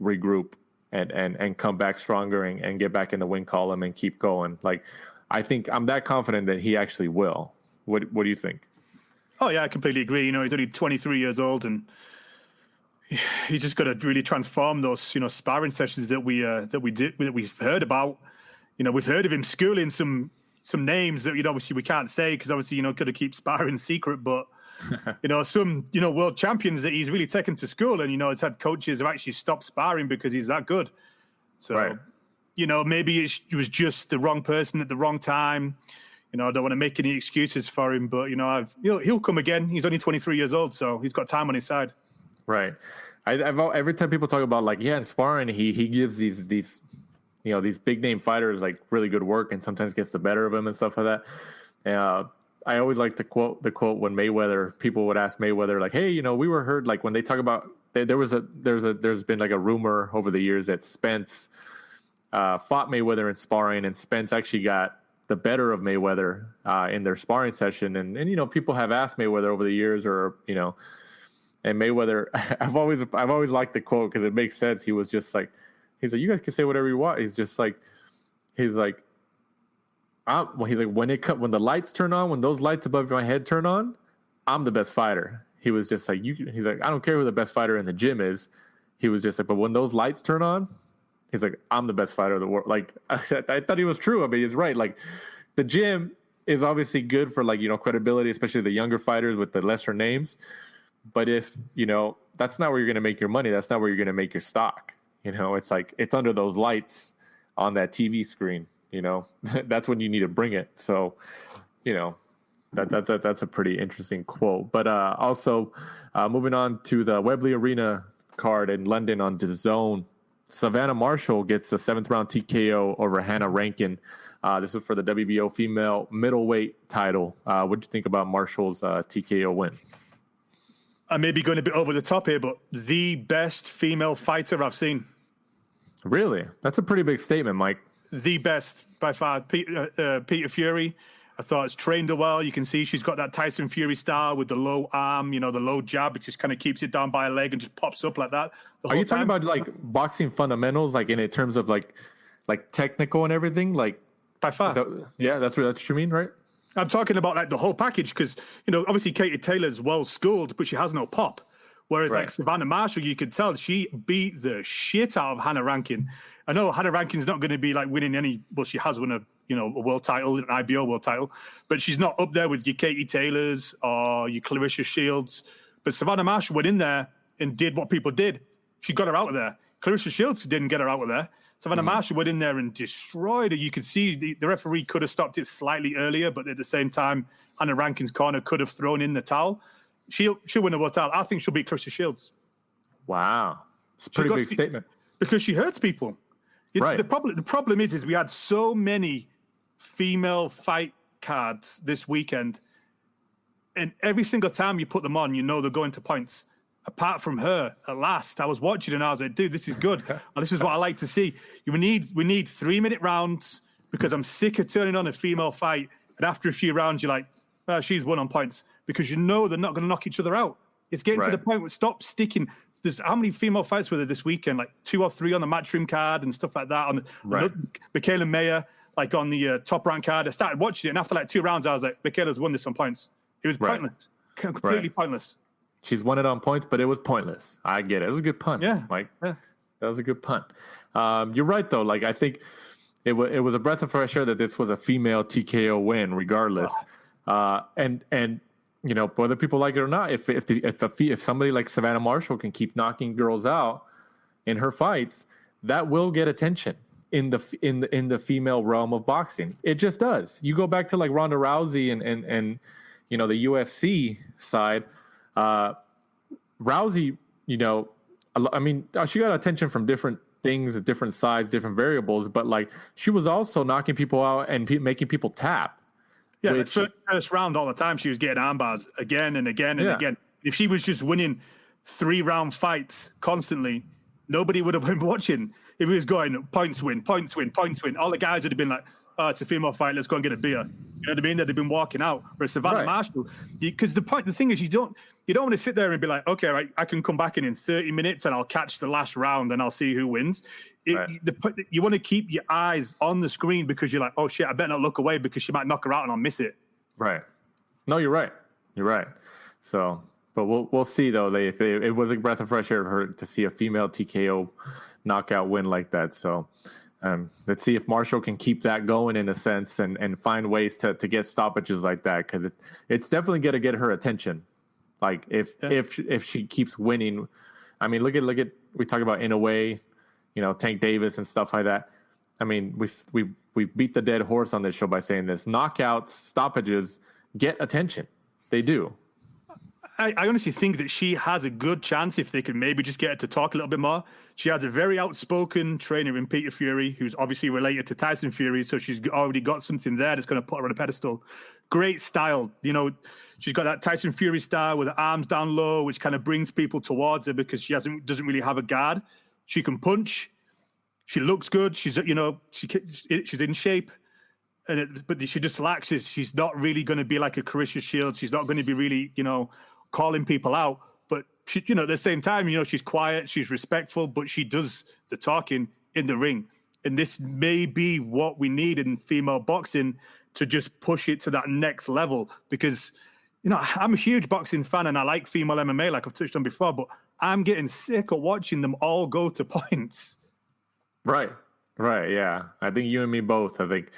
regroup and come back stronger and get back in the win column and keep going. Like, I think I'm that confident that he actually will. What do you think? Oh yeah, I completely agree. He's only 23 years old, and he's just got to really transform those, sparring sessions that we've heard about. We've heard of him schooling some names that obviously we can't say because obviously got to keep sparring secret, but some world champions that he's really taken to school, and has had coaches who actually stopped sparring because he's that good. So right. Maybe it was just the wrong person at the wrong time. I don't want to make any excuses for him, but he'll come again. He's only 23 years old, so he's got time on his side. Right. Every time people talk about in sparring, he gives these big name fighters like really good work, and sometimes gets the better of them and stuff like that. I always like to quote when Mayweather, people would ask Mayweather like, hey, we were heard, like when they talk about there's been like a rumor over the years that Spence fought Mayweather in sparring, and Spence actually got the better of Mayweather in their sparring session, and people have asked Mayweather over the years, or and Mayweather, I've always liked the quote because it makes sense. He was just like, you guys can say whatever you want. He's like when the lights turn on, when those lights above my head turn on, I'm the best fighter. He was just like, he's like, I don't care who the best fighter in the gym is. He was just like, but when those lights turn on, he's like, I'm the best fighter of the world. Like, I thought he was true. I mean, he's right. Like, the gym is obviously good for credibility, especially the younger fighters with the lesser names. But if, that's not where you're going to make your money. That's not where you're going to make your stock. It's like, it's under those lights on that TV screen, that's when you need to bring it. So, that's a pretty interesting quote. But also moving on to the Wembley Arena card in London on DAZN, Savannah Marshall gets the 7th round TKO over Hannah Rankin. This is for the WBO female middleweight title. What do you think about Marshall's TKO win? I may be going a bit over the top here, but the best female fighter I've seen. Really? That's a pretty big statement, Mike. The best by far. Peter Fury, I thought it's trained her well. You can see she's got that Tyson Fury style with the low arm, the low jab. It just kind of keeps it down by a leg and just pops up like that. Are you talking about like boxing fundamentals, like in terms of like technical and everything? Like by far. That's what you mean, right? I'm talking about like the whole package because, obviously Katie Taylor's well schooled, but she has no pop. Whereas like Savannah Marshall, you could tell she beat the shit out of Hannah Rankin. I know Hannah Rankin's not going to be like winning any, well, she has won a world title, an IBO world title, but she's not up there with your Katie Taylors or your Clarissa Shields. But Savannah Marshall went in there and did what people did. She got her out of there. Clarissa Shields didn't get her out of there. Savannah Marshall went in there and destroyed her. You could see the referee could have stopped it slightly earlier, but at the same time, Hannah Rankin's corner could have thrown in the towel. She'll win the world title. I think she'll beat Clarissa Shields. Wow. It's a pretty big statement. Because she hurts people. Right. The problem is we had so many female fight cards this weekend, and every single time you put them on, they're going to points. Apart from her, at last, I was watching and I was like, dude, this is good. And this is what I like to see. We need 3-minute rounds because I'm sick of turning on a female fight. And after a few rounds, you're like, she's won on points because they're not going to knock each other out. It's getting to the point where stop sticking there's how many female fights were there this weekend? Like 2 or 3 on the Matchroom card and stuff like that. Michaela Mayer, like on the Top Rank card. I started watching it, and after like 2 rounds, I was like, Michaela's won this on points. It was pointless, completely pointless. She's won it on points, but it was pointless. I get it. It was a good punt. Yeah, Mike. Yeah. That was a good punt. You're right, though. Like, I think it was a breath of fresh air that this was a female TKO win, regardless. And you know, whether people like it or not, if somebody like Savannah Marshall can keep knocking girls out in her fights, that will get attention in the female realm of boxing. It just does. You go back to like Ronda Rousey and you know, the UFC side. Rousey, you know, I mean, she got attention from different things, different sides, different variables, but like she was also knocking people out and making people tap. Yeah, the first round all the time, she was getting armbars again and again and again. If she was just winning 3-round fights constantly, nobody would have been watching. If it was going points win, points win, points win, all the guys would have been like, oh, it's a female fight, let's go and get a beer. You know what I mean? They'd have been walking out. Whereas Savannah Marshall, because the thing is, you don't want to sit there and be like, okay, right, I can come back in 30 minutes and I'll catch the last round and I'll see who wins. You want to keep your eyes on the screen because you're like, oh shit, I better not look away because she might knock her out and I'll miss it. Right. No, you're right. You're right. So, but we'll see though. If it was a breath of fresh air for her to see a female TKO knockout win like that. So. Let's see if Marshall can keep that going in a sense and find ways to get stoppages like that, because it's definitely going to get her attention. Like if she keeps winning, I mean, look at we talk about Inoue, you know, Tank Davis and stuff like that. I mean, we've beat the dead horse on this show by saying this. Knockouts, stoppages get attention. They do. I honestly think that she has a good chance if they could maybe just get her to talk a little bit more. She has a very outspoken trainer in Peter Fury, who's obviously related to Tyson Fury, so she's already got something there that's going to put her on a pedestal. Great style. You know, she's got that Tyson Fury style with her arms down low, which kind of brings people towards her because she doesn't really have a guard. She can punch. She looks good. She's, you know, she's in shape. But she just lacks this. She's not really going to be like a Carissa Shields. She's not going to be really, you know, calling people out, but she, you know, at the same time, you know, she's quiet, she's respectful, but she does the talking in the ring. And this may be what we need in female boxing to just push it to that next level. Because, you know, I'm a huge boxing fan and I like female MMA, like I've touched on before, but I'm getting sick of watching them all go to points. Right. Yeah, I think you and me both. I think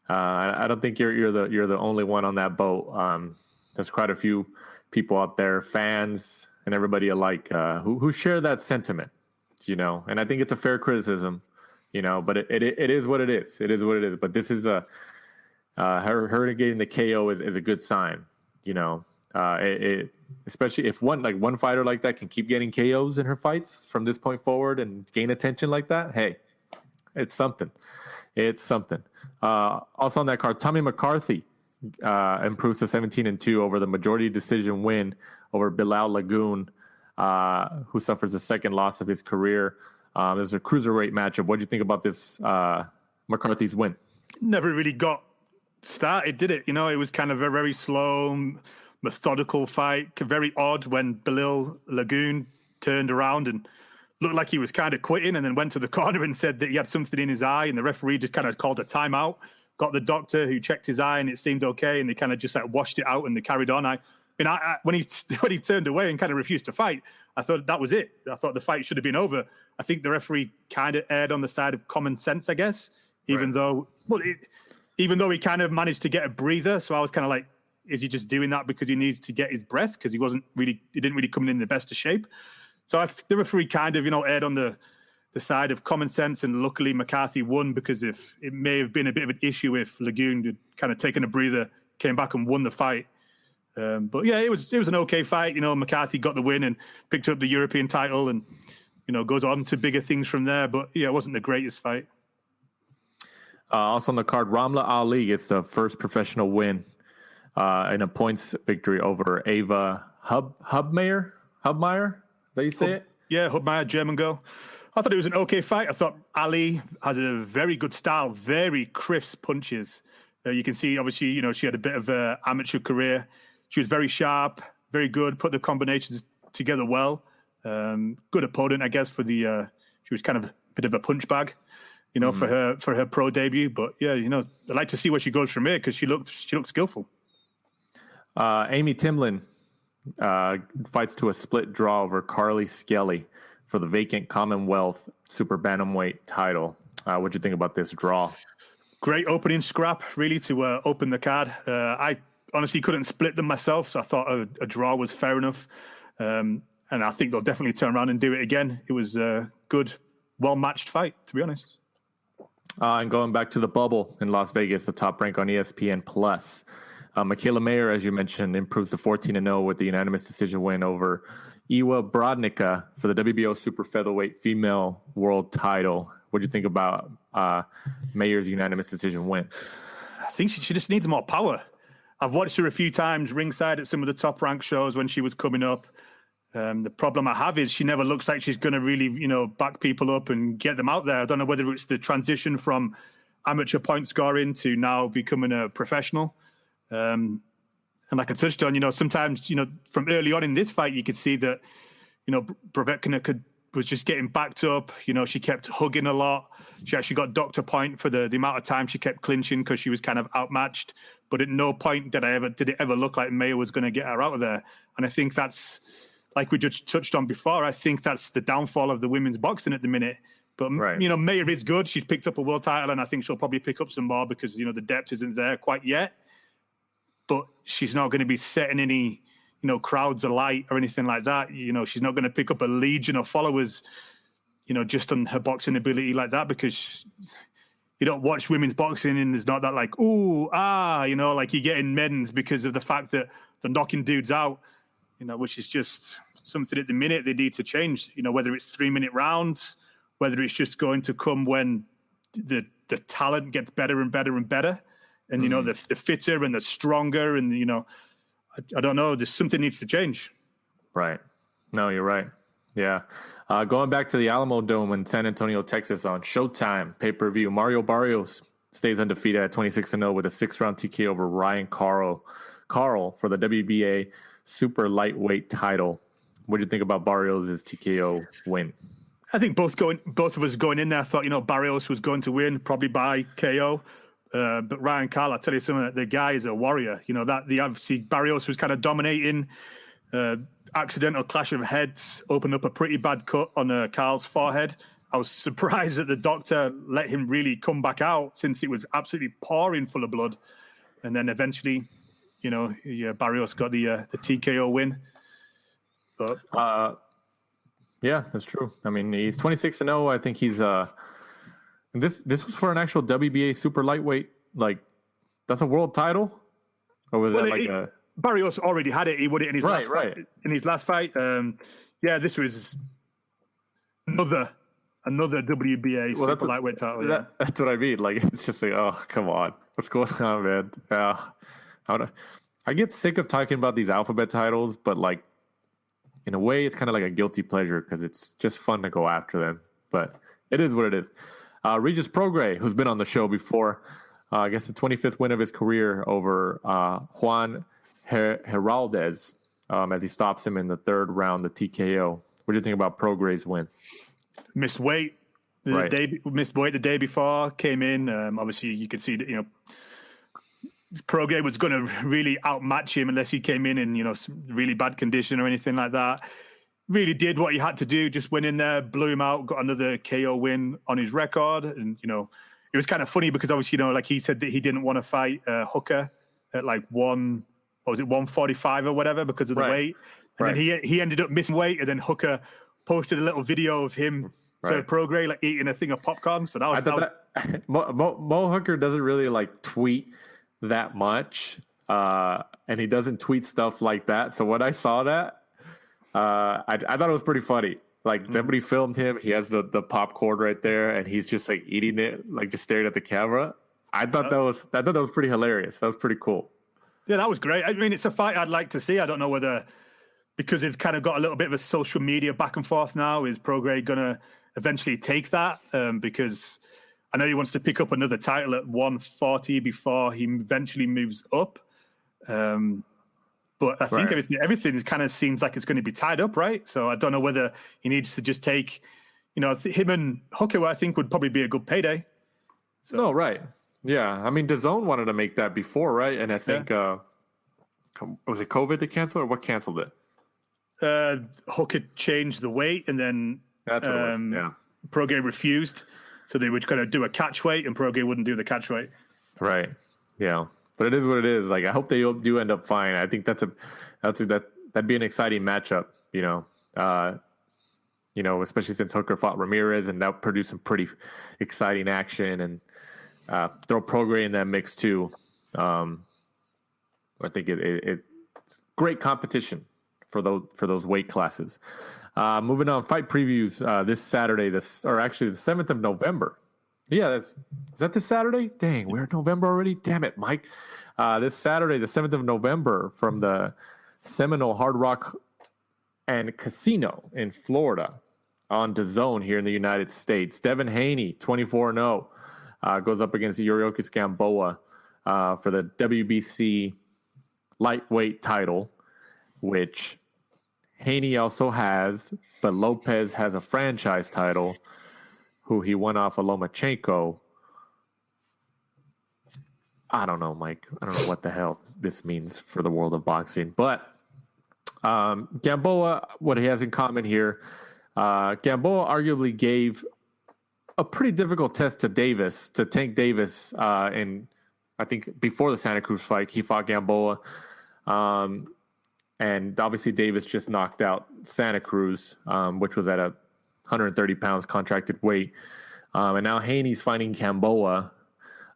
I don't think you're the only one on that boat. There's quite a few people out there, fans and everybody alike, who share that sentiment, you know. And I think it's a fair criticism, you know. But it is what it is. It is what it is. But this is her getting the KO is a good sign, you know. Especially if one fighter like that can keep getting KOs in her fights from this point forward and gain attention like that. Hey, it's something. It's something. Also on that card, Tommy McCarthy improves to 17-2 over the majority decision win over Bilal Lagoon, who suffers the second loss of his career. There's a cruiserweight matchup. What do you think about this McCarthy's win? Never really got started, did it? You know, it was kind of a very slow, methodical fight. Very odd when Bilal Lagoon turned around and looked like he was kind of quitting and then went to the corner and said that he had something in his eye, and the referee just kind of called a timeout. Got the doctor who checked his eye and it seemed okay, and they kind of just like washed it out and they carried on. When he turned away and kind of refused to fight, I thought that was it. I thought the fight should have been over. I think the referee kind of erred on the side of common sense, I guess, even though he kind of managed to get a breather. So I was kind of like, is he just doing that because he needs to get his breath? Because he didn't really come in the best of shape. So I think the referee kind of, you know, erred on the side of common sense, and luckily McCarthy won, because if it may have been a bit of an issue if Lagoon had kind of taken a breather, came back and won the fight. But yeah, it was an okay fight. You know, McCarthy got the win and picked up the European title, and you know, goes on to bigger things from there. But yeah, it wasn't the greatest fight. Also on the card, Ramla Ali gets the first professional win in a points victory over Ava Hubmaier. Hubmaier, is that you say it? Yeah, Hubmaier, German girl. I thought it was an okay fight. I thought Ali has a very good style, very crisp punches. You can see, obviously, you know, she had a bit of an amateur career. She was very sharp, very good, put the combinations together well. Good opponent, I guess, for the she was kind of a bit of a punch bag, for her pro debut. But yeah, I'd like to see where she goes from here because she looked skillful. Amy Timlin fights to a split draw over Carly Skelly for the vacant Commonwealth Super Bantamweight title. What'd you think about this draw? Great opening scrap, really, to open the card. I honestly couldn't split them myself, so I thought a draw was fair enough. And I think they'll definitely turn around and do it again. It was a good, well-matched fight, to be honest. And going back to the bubble in Las Vegas, the top rank on ESPN Plus. Michaela Mayer, as you mentioned, improves to 14-0 with the unanimous decision win over Iwa Brodnicka for the WBO Super Featherweight Female World Title. What do you think about Mayer's unanimous decision win? I think she just needs more power. I've watched her a few times ringside at some of the top rank shows when she was coming up. The problem I have is she never looks like she's going to really, back people up and get them out there. I don't know whether it's the transition from amateur point scoring to now becoming a professional. And like I touched on, sometimes, from early on in this fight, you could see that, Brodnicka was just getting backed up. She kept hugging a lot. She actually got doctor point for the amount of time she kept clinching because she was kind of outmatched. But at no point did it ever look like Mayer was going to get her out of there. And I think that's, like we just touched on before, I think that's the downfall of the women's boxing at the minute. But, right. Mayer is good. She's picked up a world title, and I think she'll probably pick up some more because, the depth isn't there quite yet. But she's not going to be setting any, crowds alight or anything like that. She's not going to pick up a legion of followers, just on her boxing ability like that, because you don't watch women's boxing and there's not that like, like you get in men's because of the fact that they're knocking dudes out, which is just something at the minute they need to change, whether it's 3-minute rounds, whether it's just going to come when the talent gets better and better and better. And, the fitter and the stronger and, I don't know, there's something needs to change. Right. No, you're right. Yeah. Going back to the Alamo Dome in San Antonio, Texas on Showtime pay-per-view, Mario Barrios stays undefeated at 26-0 with a 6-round TKO over Ryan Carl for the WBA super lightweight title. What do you think about Barrios' TKO win? I think both of us going in there, I thought, Barrios was going to win probably by KO. But Ryan Carl, I'll tell you something, the guy is a warrior. Obviously Barrios was kind of dominating. Accidental clash of heads opened up a pretty bad cut on Carl's forehead. I was surprised that the doctor let him really come back out since it was absolutely pouring full of blood. And then eventually, Barrios got the TKO win. But yeah, that's true. I mean, he's 26-0. I think he's This was for an actual WBA super lightweight. Like, that's a world title, or was that like a? Barrios already had it. He won it in his last fight. In his last fight, this was another WBA super lightweight title. That's what I mean. Like, it's just like, oh, come on, what's going on, man? I get sick of talking about these alphabet titles, but like, in a way, it's kind of like a guilty pleasure because it's just fun to go after them. But it is what it is. Regis Prograis, who's been on the show before, I guess the 25th win of his career over Juan Heraldez as he stops him in the third round, the TKO. What do you think about Prograis' win? Missed weight the day before, came in. Obviously, you could see that, Prograis was going to really outmatch him unless he came in really bad condition or anything like that. Really did what he had to do, just went in there, blew him out, got another KO win on his record. And, it was kind of funny because obviously, like he said that he didn't want to fight Hooker at like 145 or whatever because of the weight. And then he ended up missing weight, and then Hooker posted a little video of him to Prograis like eating a thing of popcorn. So that was Mo Hooker doesn't really like tweet that much. And he doesn't tweet stuff like that. So when I saw that, I thought it was pretty funny. Like, somebody filmed him. He has the popcorn right there, and he's just like eating it, like just staring at the camera. I thought that was pretty hilarious. That was pretty cool. Yeah, that was great. I mean, it's a fight I'd like to see. I don't know whether, because they've kind of got a little bit of a social media back and forth now, is Prograis going to eventually take that? Because I know he wants to pick up another title at 140 before he eventually moves up. But I think everything kind of seems like it's going to be tied up, right? So I don't know whether he needs to just take, him and Hooker, I think, would probably be a good payday. So. No, right. Yeah. I mean, DAZN wanted to make that before, right? And I think, was it COVID that canceled or what canceled it? Hooker changed the weight and then that's what it was. Yeah. Prograis refused. So they would kind of do a catch weight and Prograis wouldn't do the catch weight. Right. Yeah. But it is what it is. Like, I hope they do end up fine. I think that'd be an exciting matchup, especially since Hooker fought Ramirez, and that produced some pretty exciting action, and throw Prograis in that mix too. I think it's great competition for those weight classes. Moving on, fight previews this Saturday, the 7th of November. Yeah, is that this Saturday? Dang, we're in November already. Damn it, Mike. This Saturday, the 7th of November, from the Seminole Hard Rock and Casino in Florida on DAZN here in the United States. Devin Haney, 24-0, goes up against Yuriorkis Gamboa for the WBC lightweight title, which Haney also has, but Lopez has a franchise title, who he won off of Lomachenko. I don't know, Mike. I don't know what the hell this means for the world of boxing. But Gamboa, what he has in common here, Gamboa arguably gave a pretty difficult test to Tank Davis, I think before the Santa Cruz fight. He fought Gamboa. And obviously Davis just knocked out Santa Cruz, which was at a 130 pounds contracted weight. And now Haney's fighting Gamboa.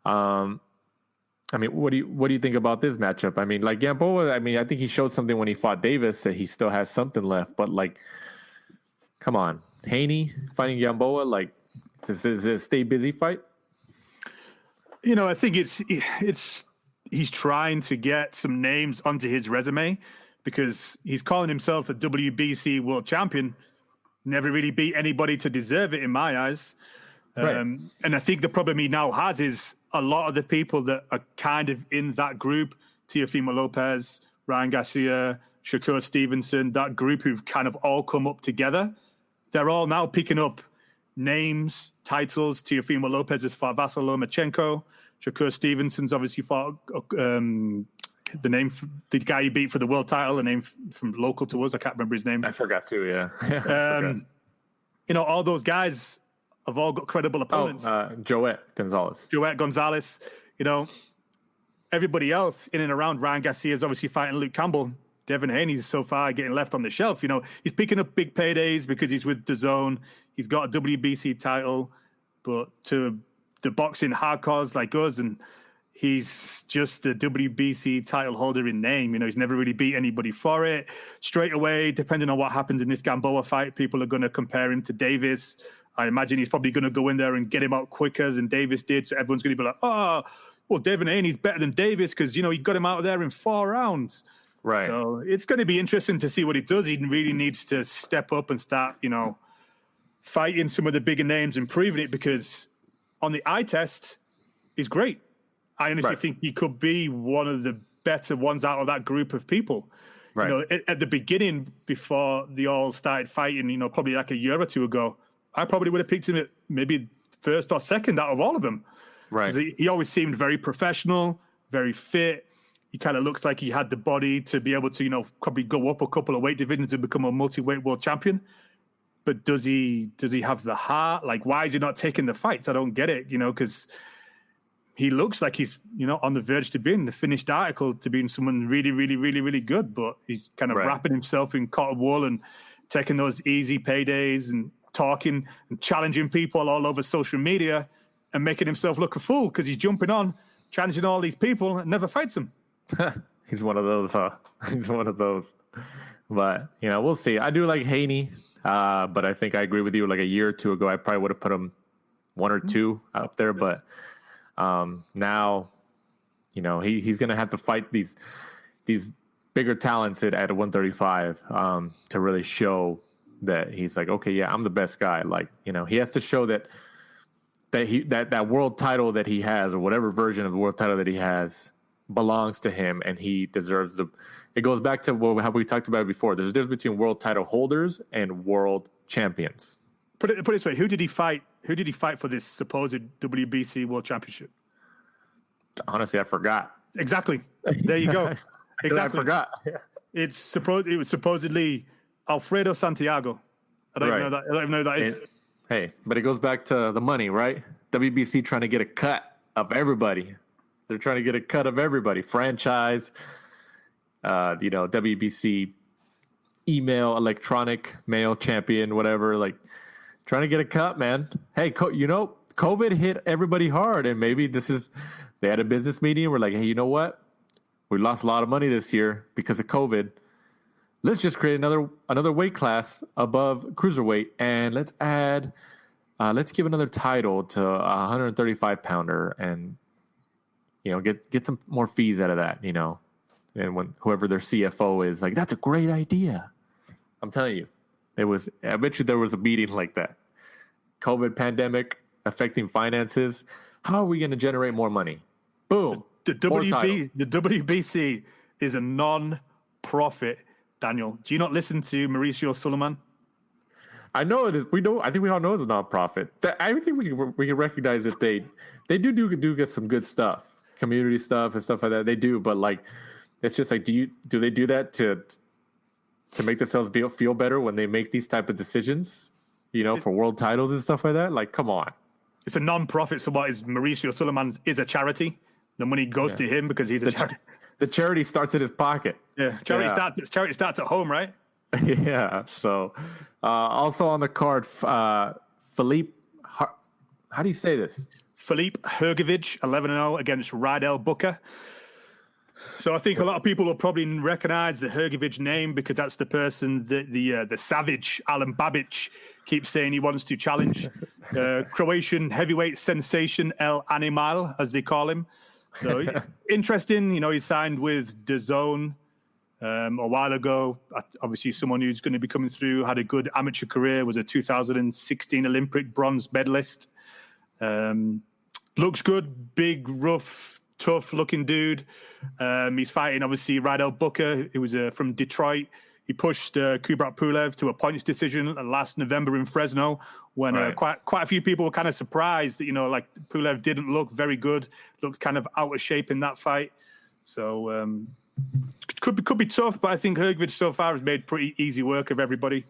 I mean, what do you think about this matchup? I mean, like Gamboa, I think he showed something when he fought Davis that he still has something left, but like, come on, Haney fighting Gamboa, like, is it a stay busy fight? I think he's trying to get some names onto his resume because he's calling himself a WBC world champion. Never really beat anybody to deserve it in my eyes. Right. And I think the problem he now has is a lot of the people that are kind of in that group, Teofimo Lopez, Ryan Garcia, Shakur Stevenson, that group who've kind of all come up together, they're all now picking up names, titles. Teofimo Lopez has fought Vasyl Lomachenko. Shakur Stevenson's obviously fought the guy he beat for the world title, the name from local to us. I can't remember his name. I forgot too, yeah. All those guys have all got credible opponents. Joet Gonzalez. Everybody else in and around Ryan Garcia is obviously fighting Luke Campbell. Devin Haney's so far getting left on the shelf. He's picking up big paydays because he's with DAZN. He's got a WBC title, but to the boxing hardcores like us, and he's just a WBC title holder in name. He's never really beat anybody for it. Straight away, depending on what happens in this Gamboa fight, people are going to compare him to Davis. I imagine he's probably going to go in there and get him out quicker than Davis did. So everyone's going to be like, oh, well, Devin Haney's better than Davis because, he got him out of there in 4 rounds. Right. So it's going to be interesting to see what he does. He really needs to step up and start, fighting some of the bigger names and proving it, because on the eye test, he's great. I honestly think he could be one of the better ones out of that group of people. Right. At the beginning, before they all started fighting, probably like a year or two ago, I probably would have picked him at maybe first or second out of all of them. Right. He always seemed very professional, very fit. He kind of looks like he had the body to be able to, probably go up a couple of weight divisions and become a multi-weight world champion. But does he have the heart? Like, why is he not taking the fights? I don't get it, because he looks like he's, on the verge to being the finished article, to being someone really, really, really, really good. But he's kind of wrapping himself in cotton wool and taking those easy paydays and talking and challenging people all over social media and making himself look a fool because he's jumping on, challenging all these people and never fights them. He's one of those, huh? He's one of those. But, we'll see. I do like Haney, but I think I agree with you. Like a year or two ago, I probably would have put him 1 or 2 up there. But now, he's going to have to fight these bigger talents at 135 to really show that he's like, okay, yeah, I'm the best guy. Like, he has to show that world title that he has, or whatever version of the world title that he has, belongs to him, and he deserves the. It goes back to how we talked about it before. There's a difference between world title holders and world champions. Put it this way: who did he fight? Who did he fight for this supposed WBC World Championship? Honestly, I forgot. Exactly. There you go. Exactly. I forgot. Yeah. It was supposedly Alfredo Santiago. I don't even know that. I don't even know who that is. Hey, but it goes back to the money, right? WBC trying to get a cut of everybody. They're trying to get a cut of everybody. Franchise, WBC email, electronic mail champion, whatever. Like, trying to get a cut, man. Hey, COVID hit everybody hard, and maybe they had a business meeting. And we're like, hey, you know what? We lost a lot of money this year because of COVID. Let's just create another weight class above cruiserweight, and let's give another title to a 135 pounder, and get some more fees out of that, And when whoever their CFO is like, that's a great idea. I'm telling you, I bet you there was a meeting like that. COVID pandemic affecting finances. How are we going to generate more money? Boom. The WBC is a non-profit. Daniel, do you not listen to Mauricio Suleiman? I know it is. I think we all know it's a non-profit. I think we can recognize that they do get some good stuff, community stuff and stuff like that. They do, but like, it's just like, do they do that to make themselves feel better when they make these type of decisions? For world titles and stuff like that. Like, come on. It's a non-profit. So what is Mauricio Suleiman is a charity? The money goes to him because he's a charity. The charity starts in his pocket. Yeah, charity starts at home, right? Yeah. So, also on the card, Philippe. How do you say this? Philippe Hrgović, 11-0 against Rydell Booker. So I think a lot of people will probably recognize the Hrgović name because that's the person that the savage Alan Babic keeps saying he wants to challenge. Croatian heavyweight sensation El Animal, as they call him. So interesting, he signed with DAZN a while ago. Obviously, someone who's going to be coming through, had a good amateur career, was a 2016 Olympic bronze medalist. Looks good, big, rough, tough-looking dude. He's fighting, obviously, Rydell Booker, who was from Detroit. He pushed Kubrat Pulev to a points decision last November in Fresno when quite a few people were kind of surprised that, Pulev didn't look very good, looked kind of out of shape in that fight. So could be tough, but I think Hrgović so far has made pretty easy work of everybody.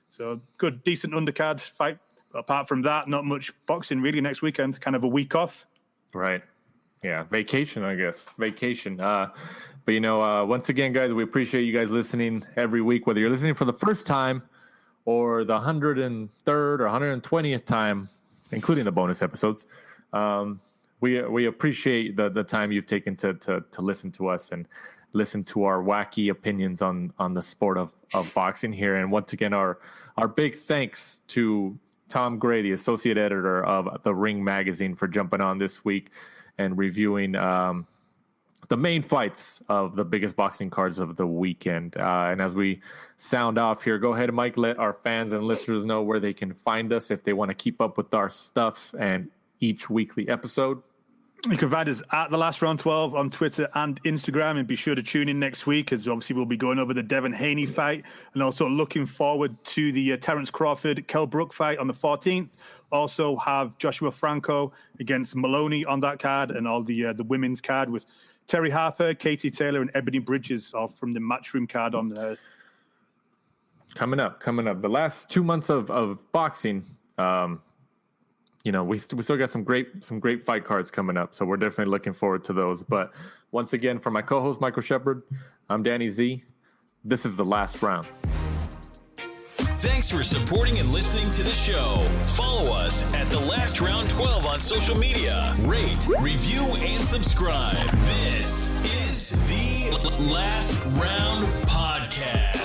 So good, decent undercard fight. But apart from that, not much boxing really next weekend, kind of a week off. Right. Yeah, vacation, I guess. Vacation. But, once again, guys, we appreciate you guys listening every week, whether you're listening for the first time or the 103rd or 120th time, including the bonus episodes. We appreciate the time you've taken to listen to us and listen to our wacky opinions on the sport of boxing here. And once again, our big thanks to Tom Gray, the associate editor of The Ring Magazine, for jumping on this week and reviewing the main fights of the biggest boxing cards of the weekend. And as we sound off here, go ahead, Mike, let our fans and listeners know where they can find us if they want to keep up with our stuff and each weekly episode. You can find us at The Last Round 12 on Twitter and Instagram, and be sure to tune in next week, as obviously we'll be going over the Devin Haney fight and also looking forward to the Terence Crawford-Kell Brook fight on the 14th. Also have Joshua Franco against Moloney on that card, and all the women's card with Terry Harper, Katie Taylor, and Ebony Bridges, all from the Matchroom card on coming up. The last 2 months of boxing, we still got some great fight cards coming up, so we're definitely looking forward to those. But once again, for my co-host Michael Shepard, I'm Danny Z. This is The Last Round. Thanks for supporting and listening to the show. Follow us at The Last Round 12 on social media. Rate, review, and subscribe. This is The Last Round Podcast.